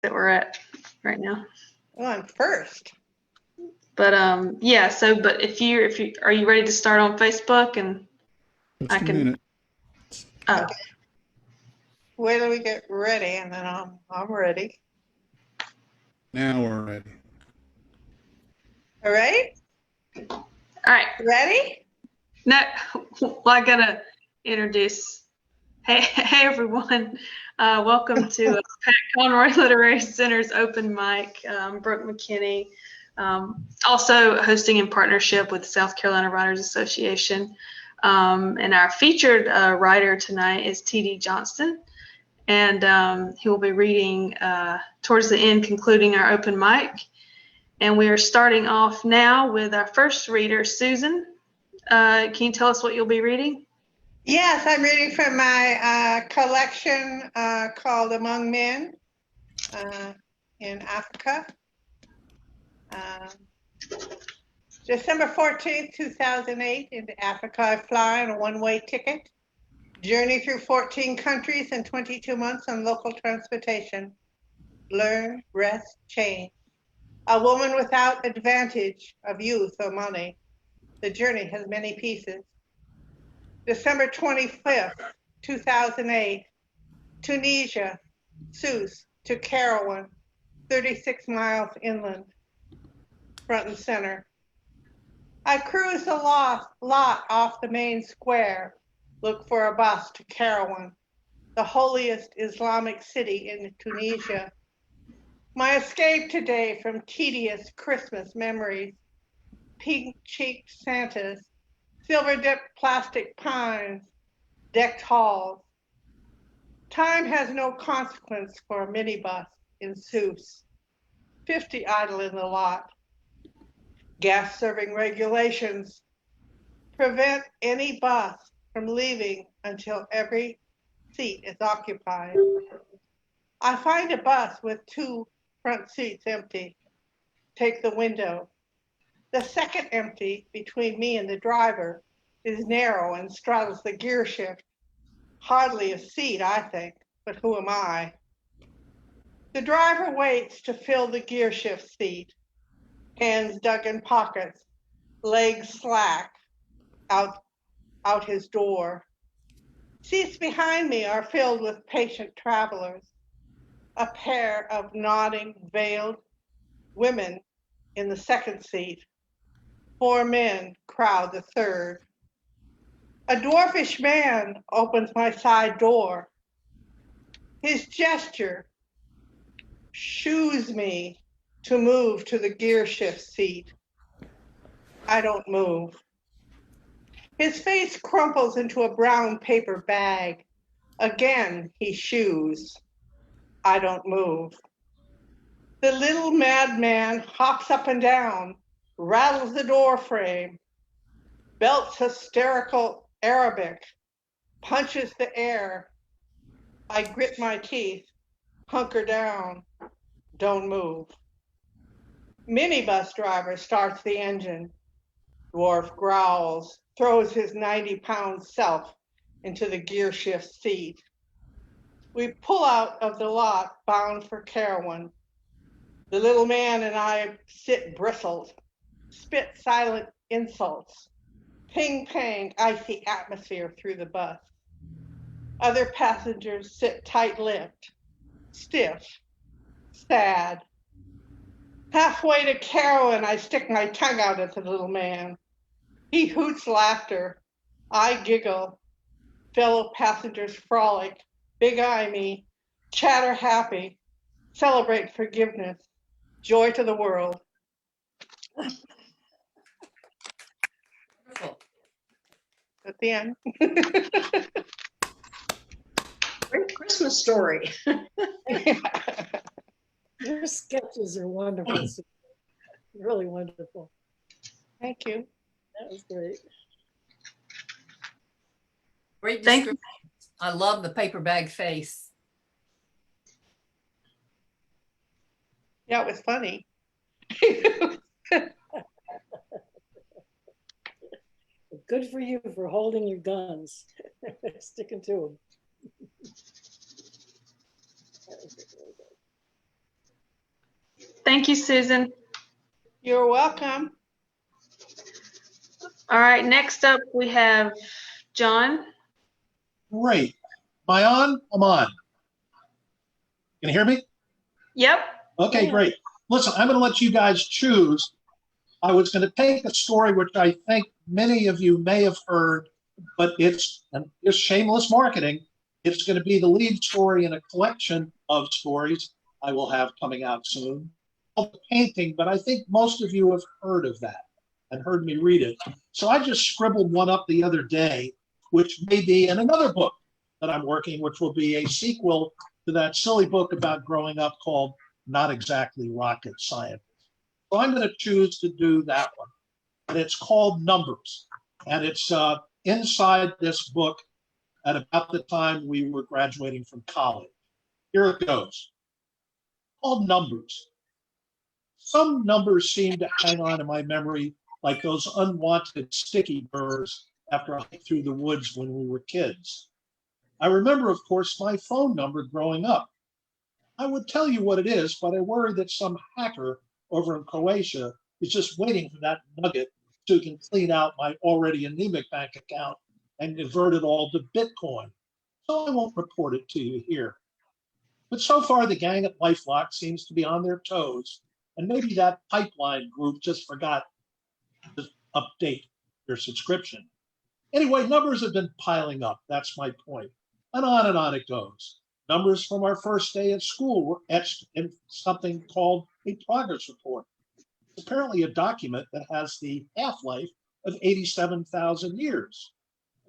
that we're at right now. Well, I'm first. But yeah, so but if you are you ready to start on Facebook? And Just I a can minute. oh, Okay. Wait till we get ready, and then I'm ready. Now we're ready. All right? all right. Ready? No, well, I gotta introduce. Hey everyone. Welcome to Pat Conroy Literary Center's open mic. Brooke McKinney, also hosting in partnership with South Carolina Writers Association. And our featured writer tonight is T.D. Johnston. And he will be reading towards the end, concluding our open mic. And we are starting off now with our first reader, Susan. Can you tell us what you'll be reading? Yes, I'm reading from my collection called Among Men in Africa. December 14th, 2008, into Africa I fly on a one-way ticket. Journey through 14 countries in 22 months on local transportation. Learn, rest, change. A woman without advantage of youth or money. The journey has many pieces. December 25th, 2008, Tunisia, Sousse to Kairouan, 36 miles inland, front and center. I cruise a lot off the main square, look for a bus to Kairouan, the holiest Islamic city in Tunisia. My escape today from tedious Christmas memories, pink-cheeked Santas, silver-dipped plastic pines, decked halls. Time has no consequence for a minibus in Sousse. 50 idle in the lot. Gas-serving regulations prevent any bus from leaving until every seat is occupied. I find a bus with 2 front seats empty. Take the window. The second empty between me and the driver is narrow and straddles the gear shift. Hardly a seat, I think, but who am I? The driver waits to fill the gear shift seat, hands dug in pockets, legs slack, out his door. Seats behind me are filled with patient travelers, a pair of nodding, veiled women in the second seat. 4 men crowd the third. A dwarfish man opens my side door. His gesture shoos me to move to the gear shift seat. I don't move. His face crumples into a brown paper bag. Again, he shoos. I don't move. The little madman hops up and down, rattles the door frame, belts hysterical Arabic, punches the air. I grit my teeth, hunker down, don't move. Minibus driver starts the engine. Dwarf growls, throws his 90-pound self into the gear shift seat. We pull out of the lot bound for Kairouan. The little man and I sit bristled, spit silent insults, ping-pang icy atmosphere through the bus. Other passengers sit tight-lipped, stiff, sad. Halfway to Kairouan, I stick my tongue out at the little man. He hoots laughter. I giggle. Fellow passengers frolic, big-eye me, chatter happy, celebrate forgiveness, joy to the world. At the end. Great Christmas story. Yeah. Your sketches are wonderful. Really wonderful. Thank you. That was great. Great Thank description. I love the paper bag face. Yeah, it was funny. Good for you for holding your guns, sticking to them. Thank you, Susan. You're welcome. All right, next up we have John. Great. Am I on? I'm on. Can you hear me? Yep. Okay, Yeah. great. Listen, I'm going to let you guys choose. I was going to take a story which I think many of you may have heard, but it's just shameless marketing. It's going to be the lead story in a collection of stories I will have coming out soon. Called The Painting, but I think most of you have heard of that and heard me read it. So I just scribbled one up the other day, which may be in another book that I'm working, which will be a sequel to that silly book about growing up called Not Exactly Rocket Science. So I'm going to choose to do that one. And it's called Numbers. And it's inside this book at about the time we were graduating from college. Here it goes. Called Numbers. Some numbers seem to hang on in my memory like those unwanted sticky burrs after a hike through the woods when we were kids. I remember, of course, my phone number growing up. I would tell you what it is, but I worry that some hacker over in Croatia is just waiting for that nugget so he can clean out my already anemic bank account and convert it all to Bitcoin. So I won't report it to you here. But so far, the gang at LifeLock seems to be on their toes, and maybe that pipeline group just forgot to update their subscription. Anyway, numbers have been piling up. That's my point. And on it goes. Numbers from our first day at school were etched in something called a progress report. It's apparently a document that has the half-life of 87,000 years.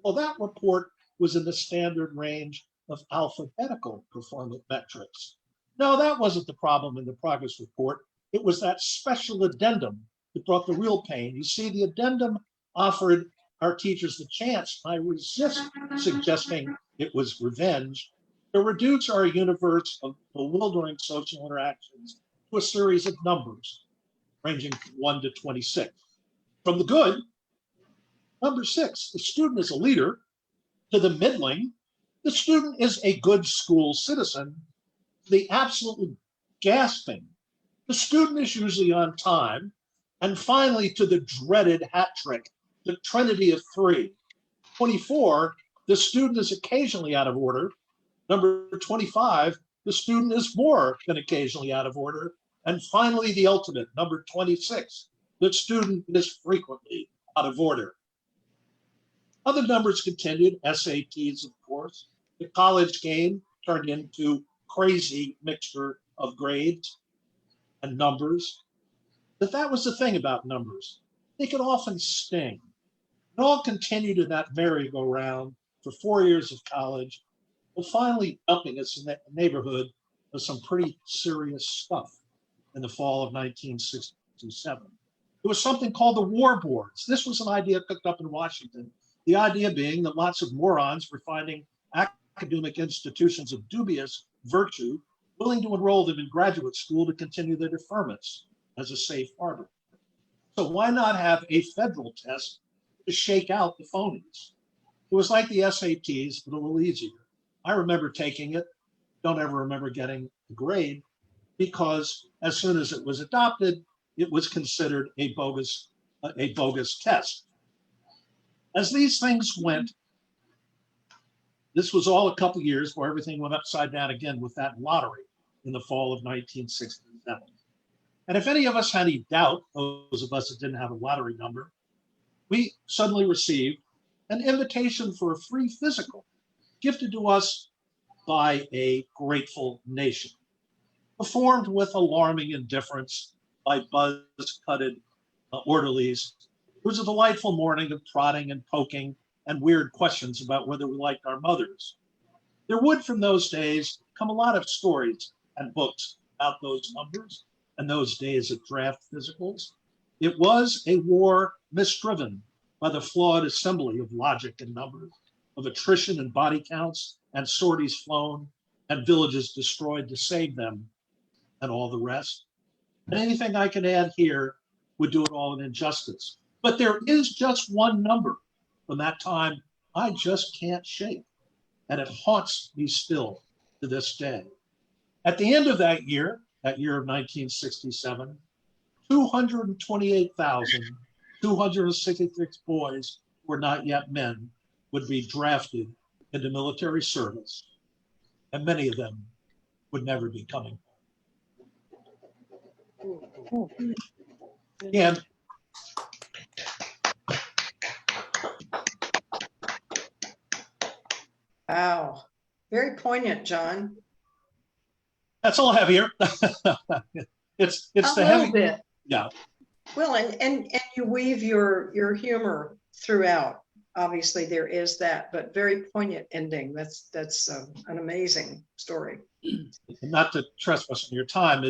Well, that report was in the standard range of alphabetical performance metrics. No, that wasn't the problem in the progress report. It was that special addendum that brought the real pain. You see, the addendum offered our teachers the chance, I resist suggesting it was revenge, to reduce our universe of bewildering social interactions to a series of numbers ranging from 1 to 26. From the good, number 6, the student is a leader, to the middling, the student is a good school citizen, to the absolutely gasping, the student is usually on time, and finally to the dreaded hat trick, the trinity of 3. 24, the student is occasionally out of order. Number 25, the student is more than occasionally out of order. And finally, the ultimate, number 26, the student is frequently out of order. Other numbers continued, SATs, of course. The college game turned into crazy mixture of grades and numbers. But that was the thing about numbers. They could often sting. It all continued in that merry-go-round for 4 years of college, well, finally upping us in that neighborhood of some pretty serious stuff in the fall of 1967. There was something called the war boards. This was an idea cooked up in Washington. The idea being that lots of morons were finding academic institutions of dubious virtue willing to enroll them in graduate school to continue their deferments as a safe harbor. So why not have a federal test to shake out the phonies? It was like the SATs, but a little easier. I remember taking it, don't ever remember getting a grade, because as soon as it was adopted, it was considered a bogus test. As these things went, this was all a couple years where everything went upside down again with that lottery in the fall of 1967. And if any of us had any doubt, those of us that didn't have a lottery number, we suddenly received an invitation for a free physical gifted to us by a grateful nation, performed with alarming indifference by buzz-cutted orderlies. It was a delightful morning of prodding and poking and weird questions about whether we liked our mothers. There would, from those days, come a lot of stories and books about those numbers and those days of draft physicals. It was a war misdriven by the flawed assembly of logic and numbers, of attrition and body counts, and sorties flown, and villages destroyed to save them, and all the rest. And anything I can add here would do it all an injustice. But there is just one number from that time I just can't shake, and it haunts me still to this day. At the end of that year, that year of 1967, 228,266 boys who were not yet men would be drafted into military service, and many of them would never be coming home. And Wow. Very poignant, John. that's all heavier. it's A the little heavy bit. Yeah. Well, and you weave your humor throughout. Obviously, there is that, but very poignant ending. That's an amazing story. And not to trespass on your time,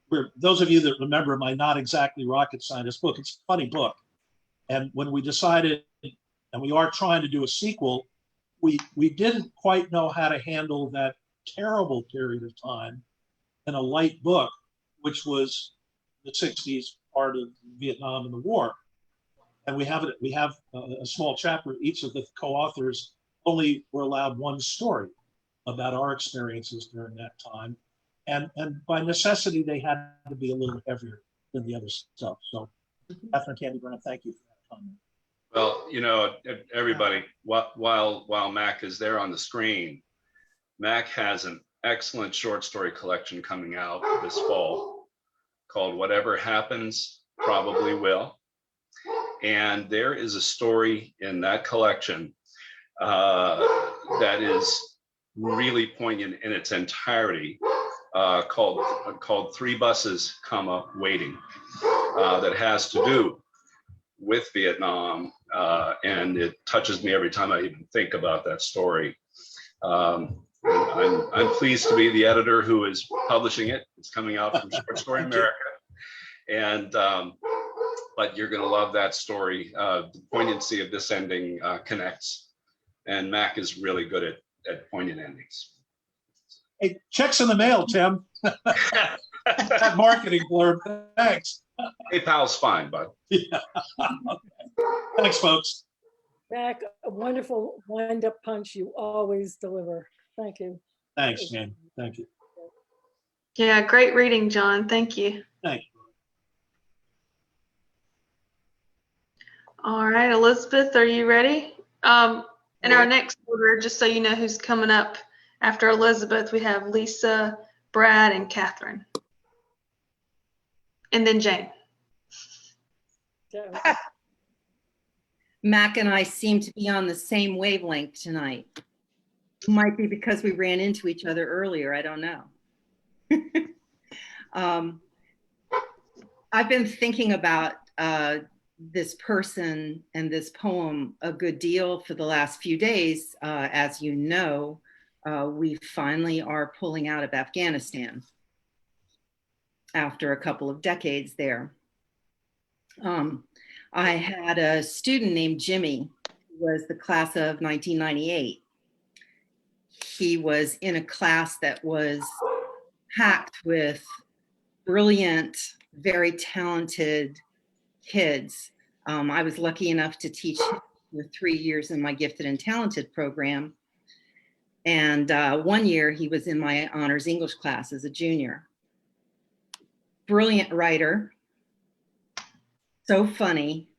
for those of you that remember my Not Exactly Rocket Scientist book, it's a funny book. And when we decided, and we are trying to do a sequel, we didn't quite know how to handle that terrible period of time in a light book, which was the 60s part of Vietnam and the war. And we have a small chapter. Each of the co-authors only were allowed one story about our experiences during that time. And by necessity, they had to be a little heavier than the other stuff. So Katherine Tandy Brown, thank you for that comment. Well, you know, everybody, while Mac is there on the screen, Mac has an excellent short story collection coming out this fall called Whatever Happens, Probably Will. And there is a story in that collection that is really poignant in its entirety, called Three Buses, Waiting, that has to do with Vietnam, and it touches me every time I even think about that story. I'm pleased to be the editor who is publishing it. It's coming out from Short Story America, and but you're going to love that story. The poignancy of this ending connects, and Mac is really good at poignant endings. Hey, checks in the mail, Tim. That marketing blurb. Thanks. PayPal's fine, bud. Yeah. Thanks, folks. Mac, a wonderful wind-up punch you always deliver. Thank you. Thanks, Jane. Thank you. Yeah, great reading, John. Thank you. Thank you. All right, Elizabeth, are you ready? In our next order, just so you know who's coming up after Elizabeth, we have Lisa, Brad, and Katherine. And then Jane. Yeah. Mac and I seem to be on the same wavelength tonight. Might be because we ran into each other earlier. I don't know. I've been thinking about this person and this poem a good deal for the last few days. As you know, we finally are pulling out of Afghanistan after a couple of decades there. I had a student named Jimmy, who was the class of 1998. He was in a class that was packed with brilliant, very talented kids. I was lucky enough to teach for 3 years in my gifted and talented program. And 1 year he was in my honors English class as a junior. Brilliant writer, so funny.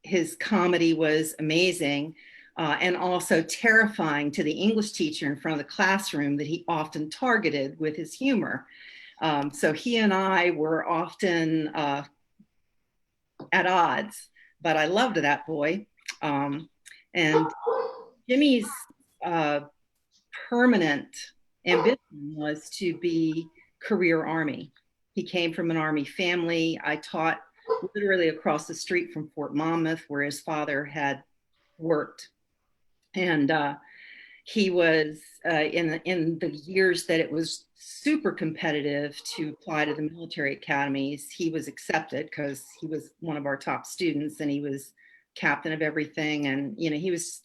His comedy was amazing, and also terrifying to the English teacher in front of the classroom that he often targeted with his humor. So he and I were often at odds, but I loved that boy. And Jimmy's permanent ambition was to be career Army. He came from an Army family. I taught literally across the street from Fort Monmouth, where his father had worked. And he was in the years that it was super competitive to apply to the military academies, he was accepted because he was one of our top students and he was captain of everything. And, you know, he was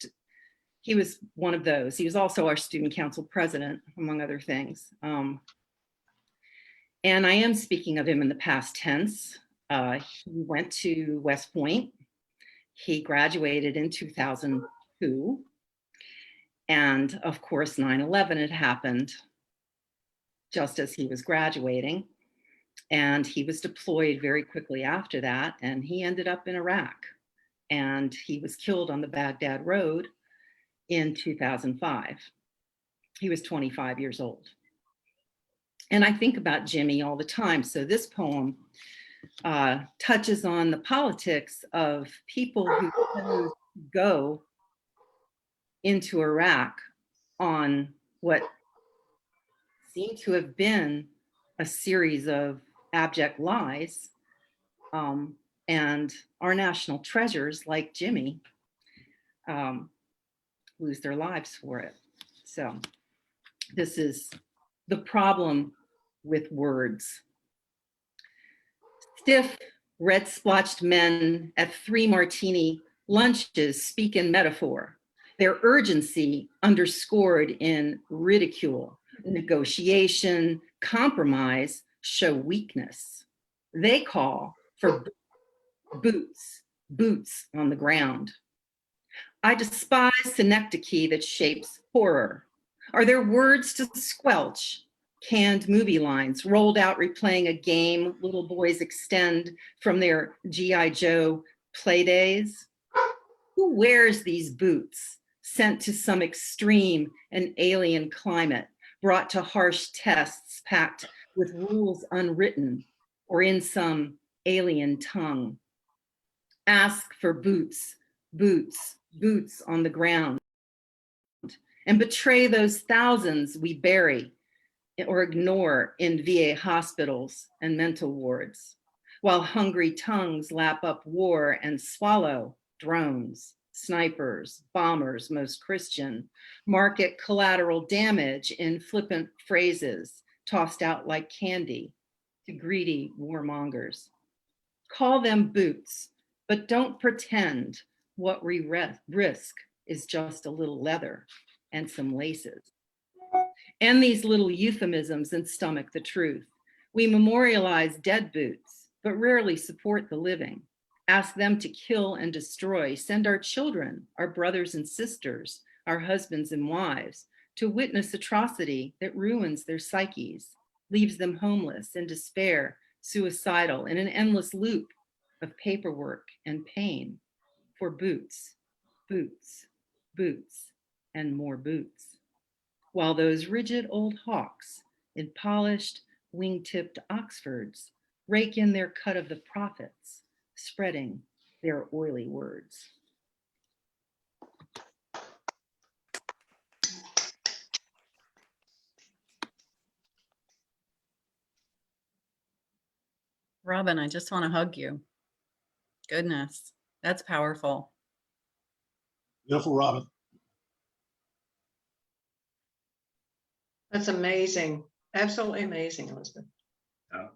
one of those. He was also our student council president, among other things. And I am speaking of him in the past tense. He went to West Point. He graduated in 2002. And of course, 9/11 had happened just as he was graduating. And he was deployed very quickly after that, and he ended up in Iraq. And he was killed on the Baghdad Road in 2005. He was 25 years old. And I think about Jimmy all the time. So this poem touches on the politics of people who go into Iraq on what seemed to have been a series of abject lies, and our national treasures like Jimmy lose their lives for it. So this is the problem with words. Stiff, red-splotched men at 3 martini lunches speak in metaphor, their urgency underscored in ridicule, negotiation, compromise show weakness. They call for boots on the ground. I despise synecdoche that shapes horror. Are there words to squelch? Canned movie lines rolled out replaying a game little boys extend from their G.I. Joe play days? Who wears these boots, sent to some extreme and alien climate, brought to harsh tests packed with rules unwritten or in some alien tongue? Ask for boots on the ground, and betray those thousands we bury or ignore in VA hospitals and mental wards, while hungry tongues lap up war and swallow drones, snipers, bombers, most Christian, market collateral damage in flippant phrases tossed out like candy to greedy warmongers. Call them boots, but don't pretend what we risk is just a little leather and some laces. And these little euphemisms and stomach the truth. We memorialize dead boots, but rarely support the living. Ask them to kill and destroy, send our children, our brothers and sisters, our husbands and wives, to witness atrocity that ruins their psyches, leaves them homeless, in despair, suicidal, in an endless loop of paperwork and pain for boots, and more boots. While those rigid old hawks in polished, wing-tipped Oxfords rake in their cut of the profits, spreading their oily words. Robin, I just want to hug you. Goodness, that's powerful. Beautiful, Robin. That's amazing. Absolutely amazing, Elizabeth. Yeah,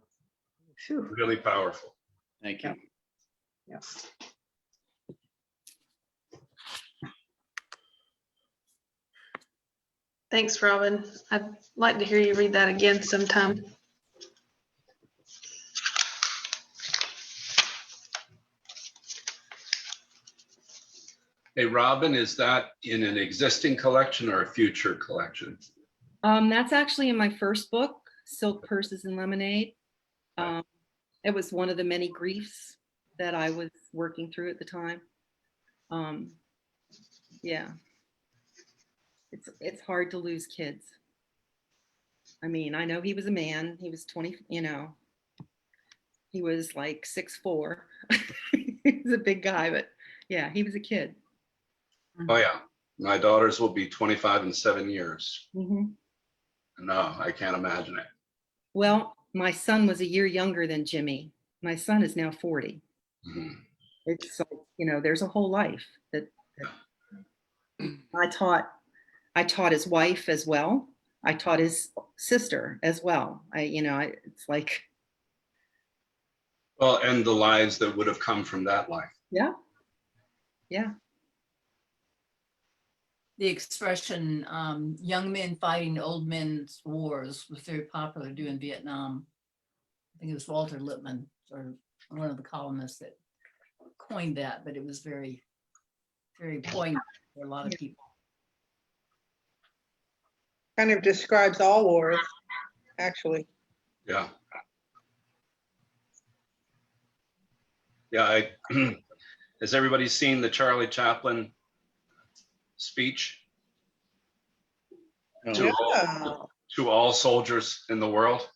Phew. really powerful. Thank you. Yeah. Thanks, Robin. I'd like to hear you read that again sometime. Hey, Robin, is that in an existing collection or a future collection? That's actually in my first book, Silk Purses and Lemonade. It was one of the many griefs that I was working through at the time. Yeah, it's hard to lose kids. I mean, I know he was a man. He was 20, you know, he was like 6'4". He was a big guy, but yeah, he was a kid. Oh yeah, my daughters will be 25 and 7 years. Mm-hmm. No, I can't imagine it. Well, my son was a year younger than Jimmy. My son is now 40. Mm-hmm. It's like, you know, there's a whole life that I taught his wife as well. I taught his sister as well. It's like. Well, and the lives that would have come from that life. Yeah. Yeah. The expression young men fighting old men's wars was very popular during Vietnam. I think it was Walter Lippmann, or one of the columnists, that coined that, but it was very, very poignant for a lot of people. Kind of describes all wars. actually. Yeah. Yeah. Has everybody seen the Charlie Chaplin speech to No. Yeah. to all soldiers in the world?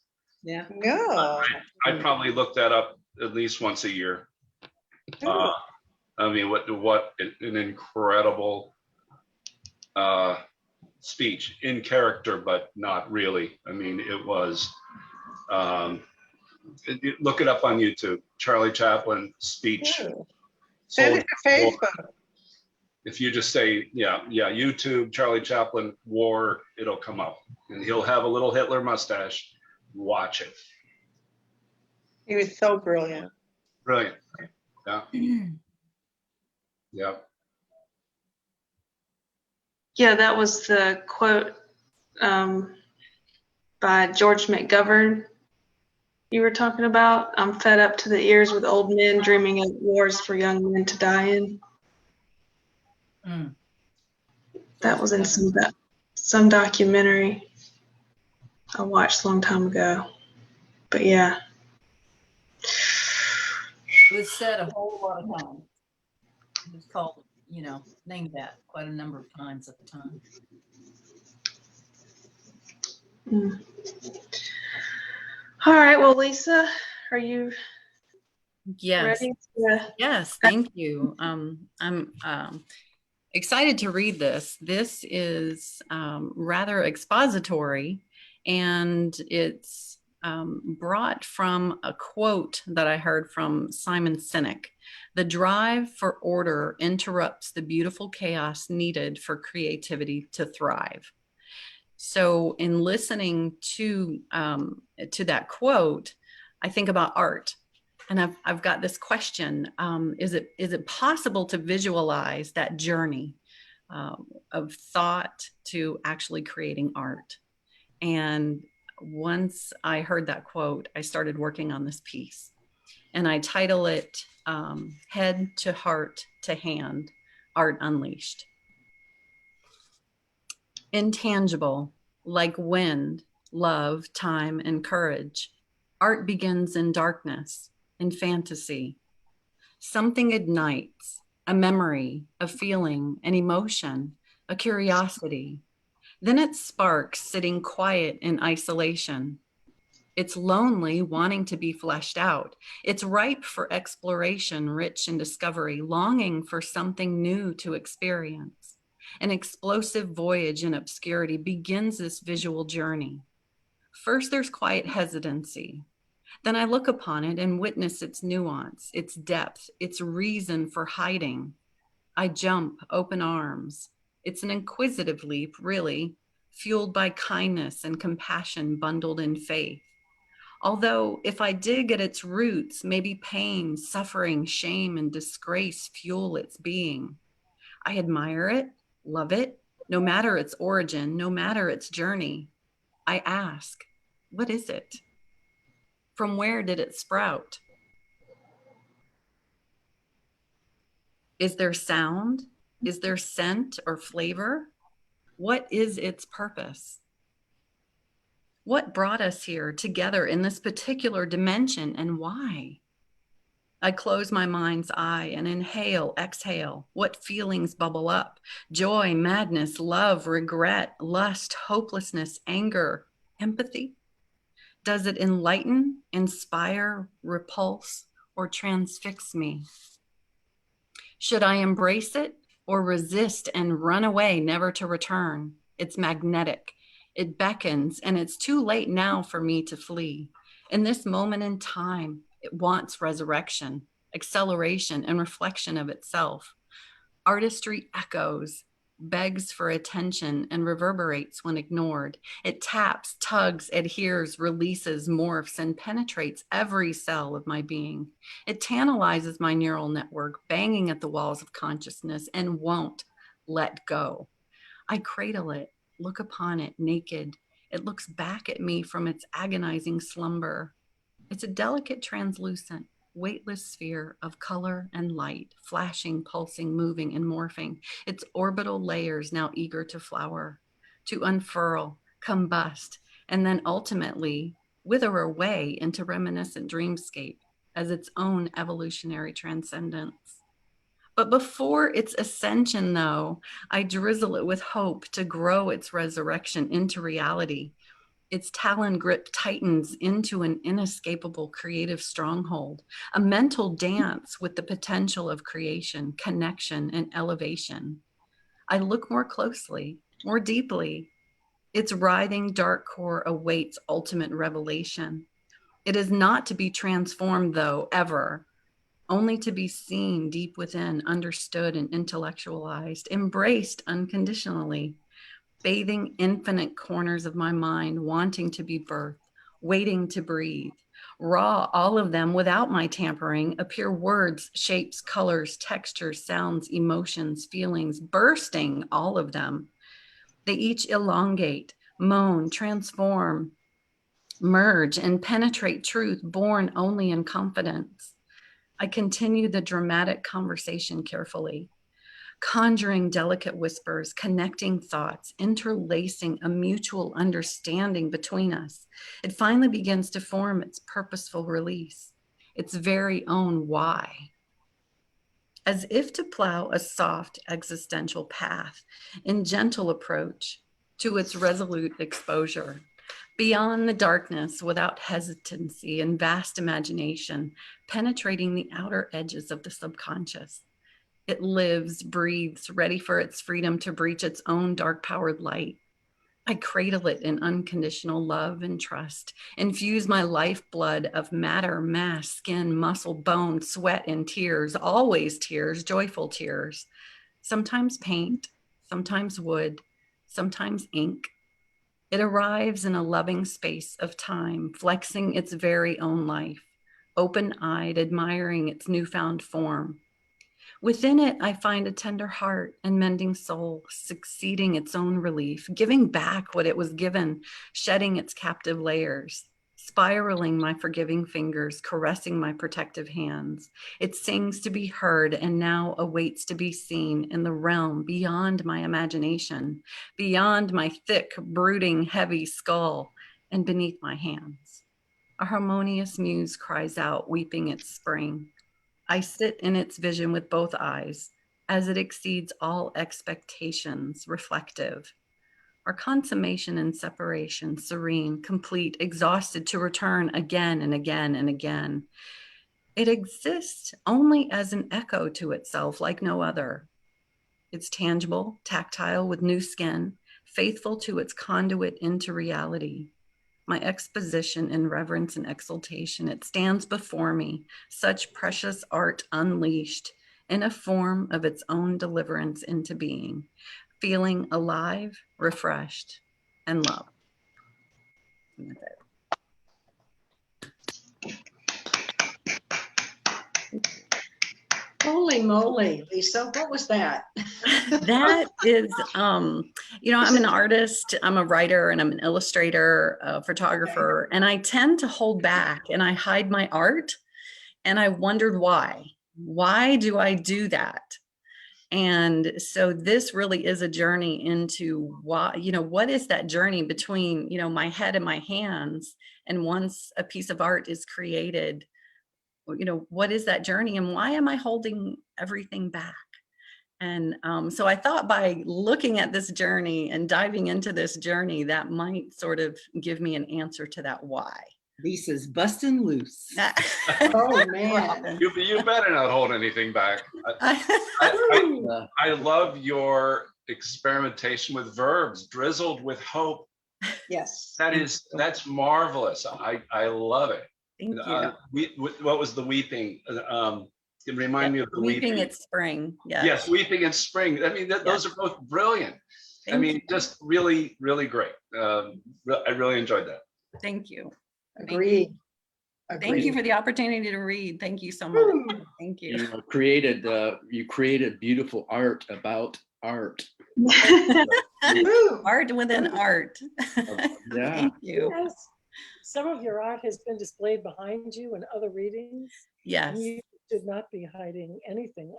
Yeah. Yeah. I probably look that up at least once a year. I mean, what an incredible speech, in character, but not really. I mean, it was. Look it up on YouTube. Charlie Chaplin speech. Yeah. Send it to War. Facebook. If you just say, YouTube, Charlie Chaplin, war, it'll come up. And he'll have a little Hitler mustache. Watch it. He was so brilliant. Brilliant. Yeah. Yeah. Yeah, that was the quote by George McGovern you were talking about. I'm fed up to the ears with old men dreaming of wars for young men to die in. Mm. That was in some documentary I watched a long time ago. But yeah. It was said a whole lot of times. It was called, named that quite a number of times at the time. Mm. All right. Well, Lisa, are you Yes. ready? Yes, thank you. I'm excited to read this. This is rather expository, and it's brought from a quote that I heard from Simon Sinek. The drive for order interrupts the beautiful chaos needed for creativity to thrive. So in listening to that quote, I think about art. And I've got this question: is it possible to visualize that journey of thought to actually creating art? And once I heard that quote, I started working on this piece, and I title it "Head to Heart to Hand: Art Unleashed." Intangible, like wind, love, time, and courage, art begins in darkness, in fantasy. Something ignites, a memory, a feeling, an emotion, a curiosity. Then it sparks sitting quiet in isolation. It's lonely, wanting to be fleshed out. It's ripe for exploration, rich in discovery, longing for something new to experience. An explosive voyage in obscurity begins this visual journey. First, there's quiet hesitancy. Then I look upon it and witness its nuance, its depth, its reason for hiding. I jump, open arms. It's an inquisitive leap, really, fueled by kindness and compassion bundled in faith. Although, if I dig at its roots, maybe pain, suffering, shame, and disgrace fuel its being. I admire it, love it, no matter its origin, no matter its journey. I ask, what is it? From where did it sprout? Is there sound? Is there scent or flavor? What is its purpose? What brought us here together in this particular dimension, and why? I close my mind's eye and inhale, exhale. What feelings bubble up? Joy, madness, love, regret, lust, hopelessness, anger, empathy? Does it enlighten, inspire, repulse, or transfix me? Should I embrace it or resist and run away, never to return? It's magnetic. It beckons, and it's too late now for me to flee. In this moment in time, it wants resurrection, acceleration, and reflection of itself. Artistry echoes, begs for attention, and reverberates when ignored. It taps, tugs, adheres, releases, morphs, and penetrates every cell of my being. It tantalizes my neural network, banging at the walls of consciousness, and won't let go. I cradle it, look upon it naked. It looks back at me from its agonizing slumber. It's a delicate, translucent, weightless sphere of color and light, flashing, pulsing, moving, and morphing. Its orbital layers now eager to flower, to unfurl, combust, and then ultimately wither away into reminiscent dreamscape as its own evolutionary transcendence. But before its ascension, though, I drizzle it with hope to grow its resurrection into reality. Its talon grip tightens into an inescapable creative stronghold, a mental dance with the potential of creation, connection, and elevation. I look more closely, more deeply. Its writhing dark core awaits ultimate revelation. It is not to be transformed, though, ever, only to be seen deep within, understood and intellectualized, embraced unconditionally, bathing infinite corners of my mind, wanting to be birthed, waiting to breathe. Raw, all of them without my tampering, appear words, shapes, colors, textures, sounds, emotions, feelings, bursting, all of them. They each elongate, moan, transform, merge, and penetrate truth born only in confidence. I continue the dramatic conversation carefully, conjuring delicate whispers, connecting thoughts, interlacing a mutual understanding between us. It finally begins to form its purposeful release, its very own why. As if to plow a soft existential path in gentle approach to its resolute exposure, beyond the darkness without hesitancy and vast imagination, penetrating the outer edges of the subconscious. It lives, breathes, ready for its freedom to breach its own dark-powered light. I cradle it in unconditional love and trust, infuse my lifeblood of matter, mass, skin, muscle, bone, sweat, and tears, always tears, joyful tears, sometimes paint, sometimes wood, sometimes ink. It arrives in a loving space of time, flexing its very own life, open-eyed, admiring its newfound form. Within it, I find a tender heart and mending soul, succeeding its own relief, giving back what it was given, shedding its captive layers, spiraling my forgiving fingers, caressing my protective hands. It sings to be heard and now awaits to be seen in the realm beyond my imagination, beyond my thick, brooding, heavy skull, and beneath my hands. A harmonious muse cries out, weeping its spring. I sit in its vision with both eyes, as it exceeds all expectations, reflective. Our consummation and separation, serene, complete, exhausted to return again and again and again. It exists only as an echo to itself, like no other. It's tangible, tactile, with new skin, faithful to its conduit into reality. My exposition in reverence and exaltation, it stands before me, such precious art unleashed in a form of its own deliverance into being, feeling alive, refreshed, and loved. And that's it. Holy moly, Lisa, what was that? That is, you know, I'm an artist, I'm a writer, and I'm an illustrator, a photographer, and I tend to hold back and I hide my art. And I wondered why. Why do I do that? And so this really is a journey into why, you know, what is that journey between, you know, my head and my hands? And once a piece of art is created, you know, what is that journey and why am I holding everything back? And so I thought by looking at this journey and diving into this journey, that might sort of give me an answer to that why. Lisa's busting loose. Oh man. You better not hold anything back. I love your experimentation with verbs, drizzled with hope. Yes. That's marvelous. I love it. Thank you. What was the weeping? It remind me of the weeping at spring. Yes, weeping in spring. I mean, those are both brilliant. I mean, just really, really great. I really enjoyed that. Thank you. Agreed. Thank you for the opportunity to read. Thank you so much. Thank you. You created beautiful art about art. Art within art. Yeah. Thank you. Yes. Some of your art has been displayed behind you in other readings. Yes. And you should not be hiding anything.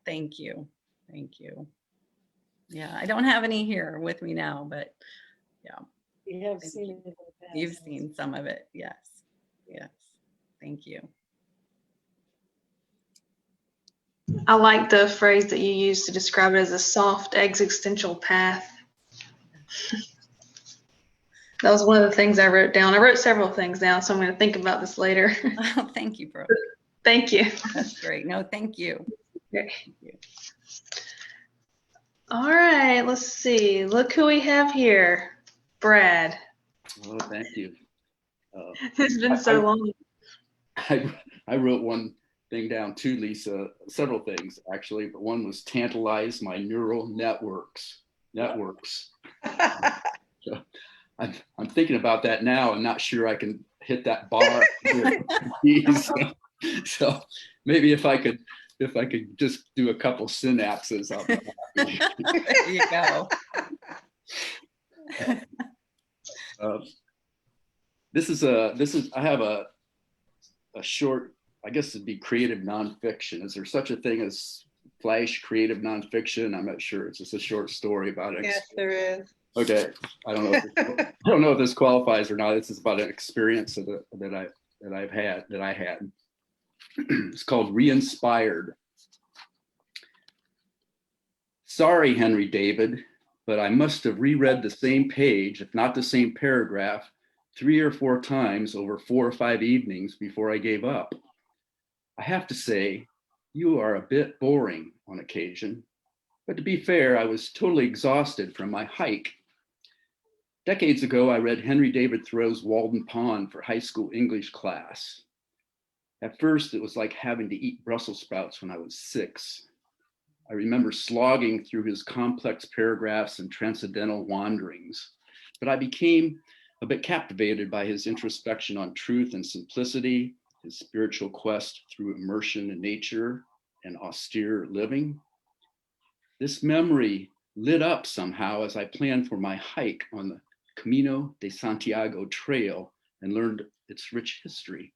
Thank you. Thank you. Yeah, I don't have any here with me now, but yeah. We have Thank seen you. it in the past. You've seen some of it. Yes. Yes. Thank you. I like the phrase that you used to describe it as a soft existential path. That was one of the things I wrote down. I wrote several things down, so I'm going to think about this later. Oh, thank you, Brooke. Thank you. That's great. No, thank you. Okay. Thank you. All right, let's see. Look who we have here. Brad. Oh, thank you. It's been so long. I wrote one thing down too, Lisa, several things actually, but one was tantalize my neural networks. So I'm thinking about that now. I'm not sure I can hit that bar. So maybe if I could just do a couple synapses. There you go. I have a short, I guess it'd be creative nonfiction. Is there such a thing as flash creative nonfiction? I'm not sure. It's just a short story about it. Yes, there is. Okay, I don't know if this qualifies or not. This is about an experience that I had. It's called Re-Inspired. Sorry, Henry David, but I must have reread the same page, if not the same paragraph, 3 or 4 times over 4 or 5 evenings before I gave up. I have to say, you are a bit boring on occasion, but to be fair, I was totally exhausted from my hike. Decades ago, I read Henry David Thoreau's Walden Pond for high school English class. At first, it was like having to eat Brussels sprouts when I was 6. I remember slogging through his complex paragraphs and transcendental wanderings, but I became a bit captivated by his introspection on truth and simplicity, his spiritual quest through immersion in nature and austere living. This memory lit up somehow as I planned for my hike on the Camino de Santiago trail and learned its rich history.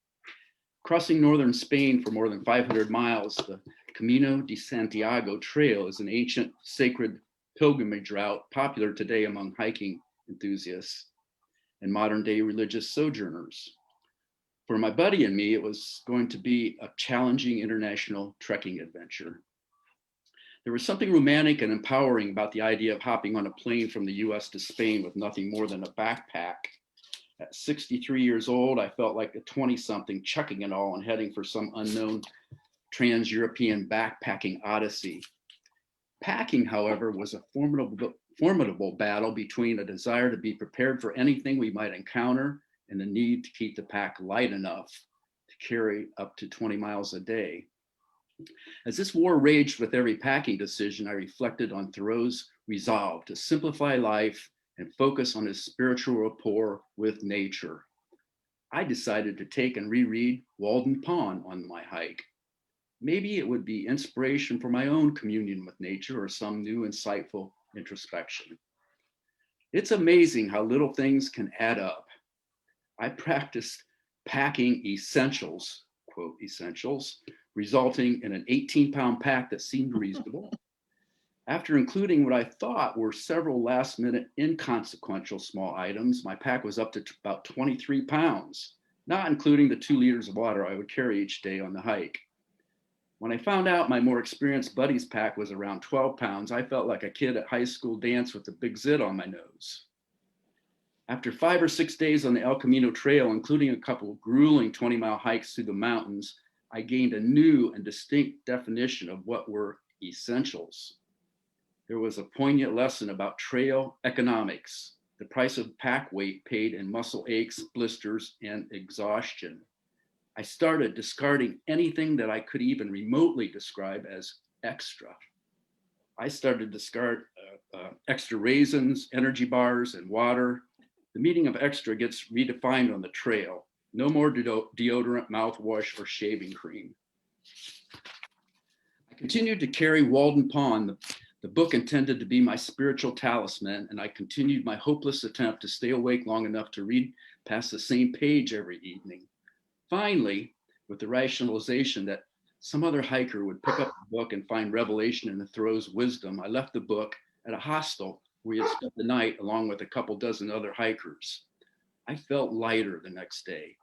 Crossing northern Spain for more than 500 miles, the Camino de Santiago trail is an ancient sacred pilgrimage route popular today among hiking enthusiasts and modern day religious sojourners. For my buddy and me, it was going to be a challenging international trekking adventure. There was something romantic and empowering about the idea of hopping on a plane from the US to Spain with nothing more than a backpack. At 63 years old, I felt like a 20-something chucking it all and heading for some unknown trans-European backpacking odyssey. Packing, however, was a formidable battle between a desire to be prepared for anything we might encounter and the need to keep the pack light enough to carry up to 20 miles a day. As this war raged with every packing decision, I reflected on Thoreau's resolve to simplify life and focus on his spiritual rapport with nature. I decided to take and reread Walden Pond on my hike. Maybe it would be inspiration for my own communion with nature or some new insightful introspection. It's amazing how little things can add up. I practiced packing essentials, quote essentials, resulting in an 18-pound pack that seemed reasonable. After including what I thought were several last-minute inconsequential small items, my pack was up to about 23 pounds, not including the 2 liters of water I would carry each day on the hike. When I found out my more experienced buddy's pack was around 12 pounds, I felt like a kid at high school dance with a big zit on my nose. After 5 or 6 days on the El Camino Trail, including a couple of grueling 20-mile hikes through the mountains, I gained a new and distinct definition of what were essentials. There was a poignant lesson about trail economics, the price of pack weight paid in muscle aches, blisters, and exhaustion. I started discarding anything that I could even remotely describe as extra. I started to discard extra raisins, energy bars, and water. The meaning of extra gets redefined on the trail. No more deodorant, mouthwash, or shaving cream. I continued to carry Walden Pond, the book intended to be my spiritual talisman, and I continued my hopeless attempt to stay awake long enough to read past the same page every evening. Finally, with the rationalization that some other hiker would pick up the book and find revelation in Thoreau's wisdom, I left the book at a hostel we had spent the night along with a couple dozen other hikers. I felt lighter the next day,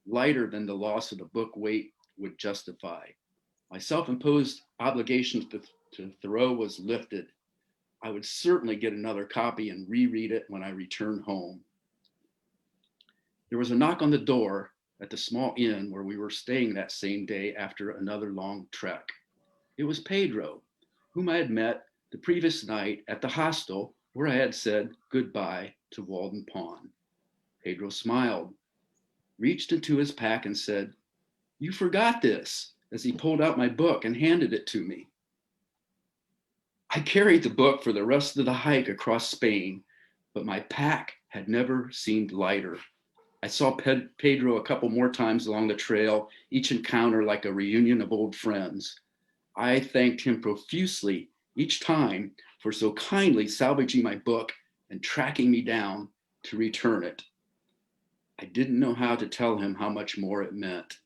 lighter than the loss of the book weight would justify. My self-imposed obligation to Thoreau was lifted. I would certainly get another copy and reread it when I returned home. There was a knock on the door at the small inn where we were staying that same day after another long trek. It was Pedro, whom I had met the previous night at the hostel where I had said goodbye to Walden Pond. Pedro smiled, reached into his pack and said, "You forgot this," as he pulled out my book and handed it to me. I carried the book for the rest of the hike across Spain, but my pack had never seemed lighter. I saw Pedro a couple more times along the trail, each encounter like a reunion of old friends. I thanked him profusely each time for so kindly salvaging my book and tracking me down to return it. I didn't know how to tell him how much more it meant.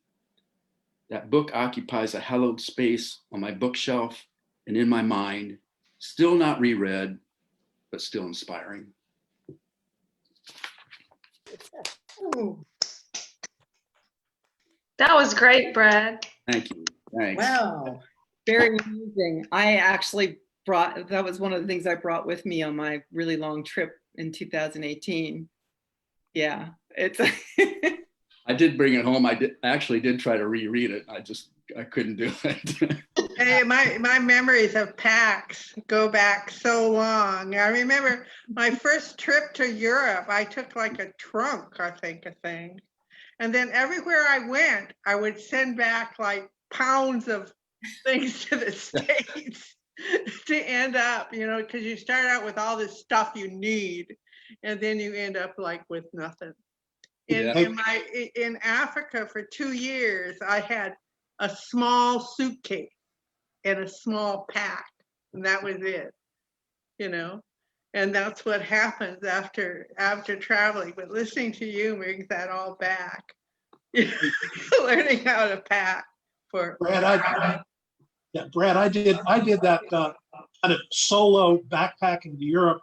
That book occupies a hallowed space on my bookshelf and in my mind, still not reread, but still inspiring. Ooh, That was great, Brad. Thank you. Thanks. wow. Very amusing. I actually that was one of the things I brought with me on my really long trip in 2018. Yeah, it's. I did bring it home. I actually did try to reread it. I couldn't do it. Hey, my memories of packs go back so long. I remember my first trip to Europe, I took like a trunk, I think, a thing. And then everywhere I went, I would send back like pounds of things to the States to end up, because you start out with all this stuff you need, and then you end up like with nothing. In Africa for 2 years, I had a small suitcase and a small pack, and that was it, and that's what happens after traveling. But listening to you brings that all back. Learning how to pack for Brad, I did that kind of solo backpacking to Europe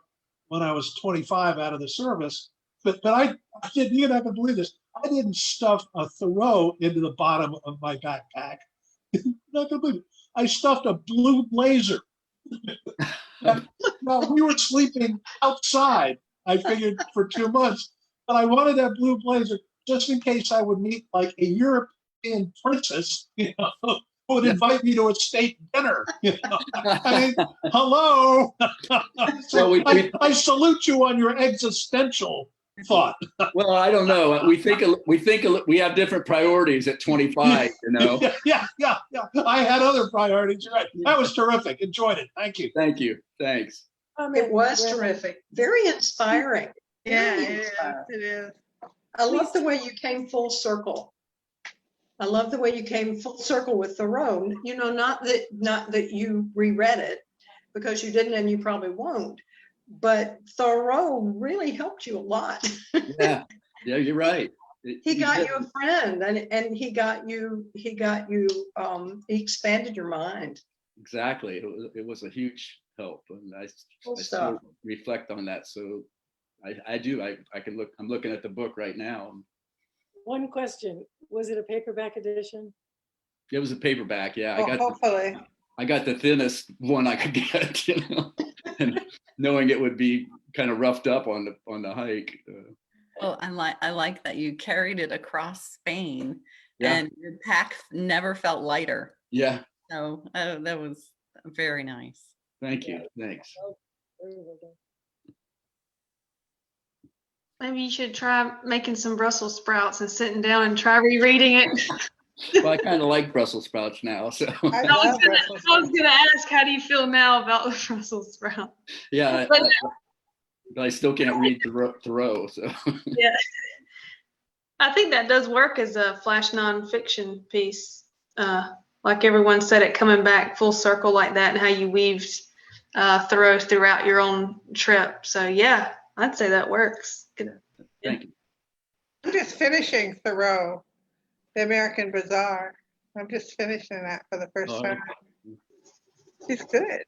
when I was 25 out of the service. But I did, you're not gonna believe this. I didn't stuff a Thoreau into the bottom of my backpack. You're not gonna believe it. I stuffed a blue blazer. Now we were sleeping outside, I figured, for 2 months, but I wanted that blue blazer just in case I would meet like a European princess, who would invite me to a state dinner. I mean, hello. So I salute you on your existential thought. Well, I don't know. We think we have different priorities at 25. Yeah. I had other priorities. You're right. That was terrific. Enjoyed it. Thank you. Thank you. Thanks. It was terrific. Very inspiring. Yeah, Very it inspiring. is. I love the way you came full circle. I love the way you came full circle with Thoreau. Not that you reread it, because you didn't and you probably won't, but Thoreau really helped you a lot. Yeah, you're right. He got you a friend, and he expanded your mind. Exactly. It was a huge help, and I Cool still stuff. reflect on that. So I do. I can look. I'm looking at the book right now. One question, was it a paperback edition? It was a paperback. Yeah, Hopefully. I got the thinnest one I could get. And knowing it would be kind of roughed up on the hike. Well, I like that you carried it across Spain, Yeah. and your pack never felt lighter. Yeah. So that was very nice. Thank you. Thanks. Very well done. Maybe you should try making some Brussels sprouts and sitting down and try rereading it. Well, I kind of like Brussels sprouts now. So I I love was Brussels going to ask, how do you feel now about the Brussels sprout? yeah, But I still can't read Thoreau. So yeah, I think that does work as a flash nonfiction piece. Like everyone said, it coming back full circle like that, and how you weaved Thoreau throughout your own trip. So yeah, I'd say that works. Good. thank you. I'm just finishing Thoreau, The American Bazaar. I'm just finishing that for the first time. It's good.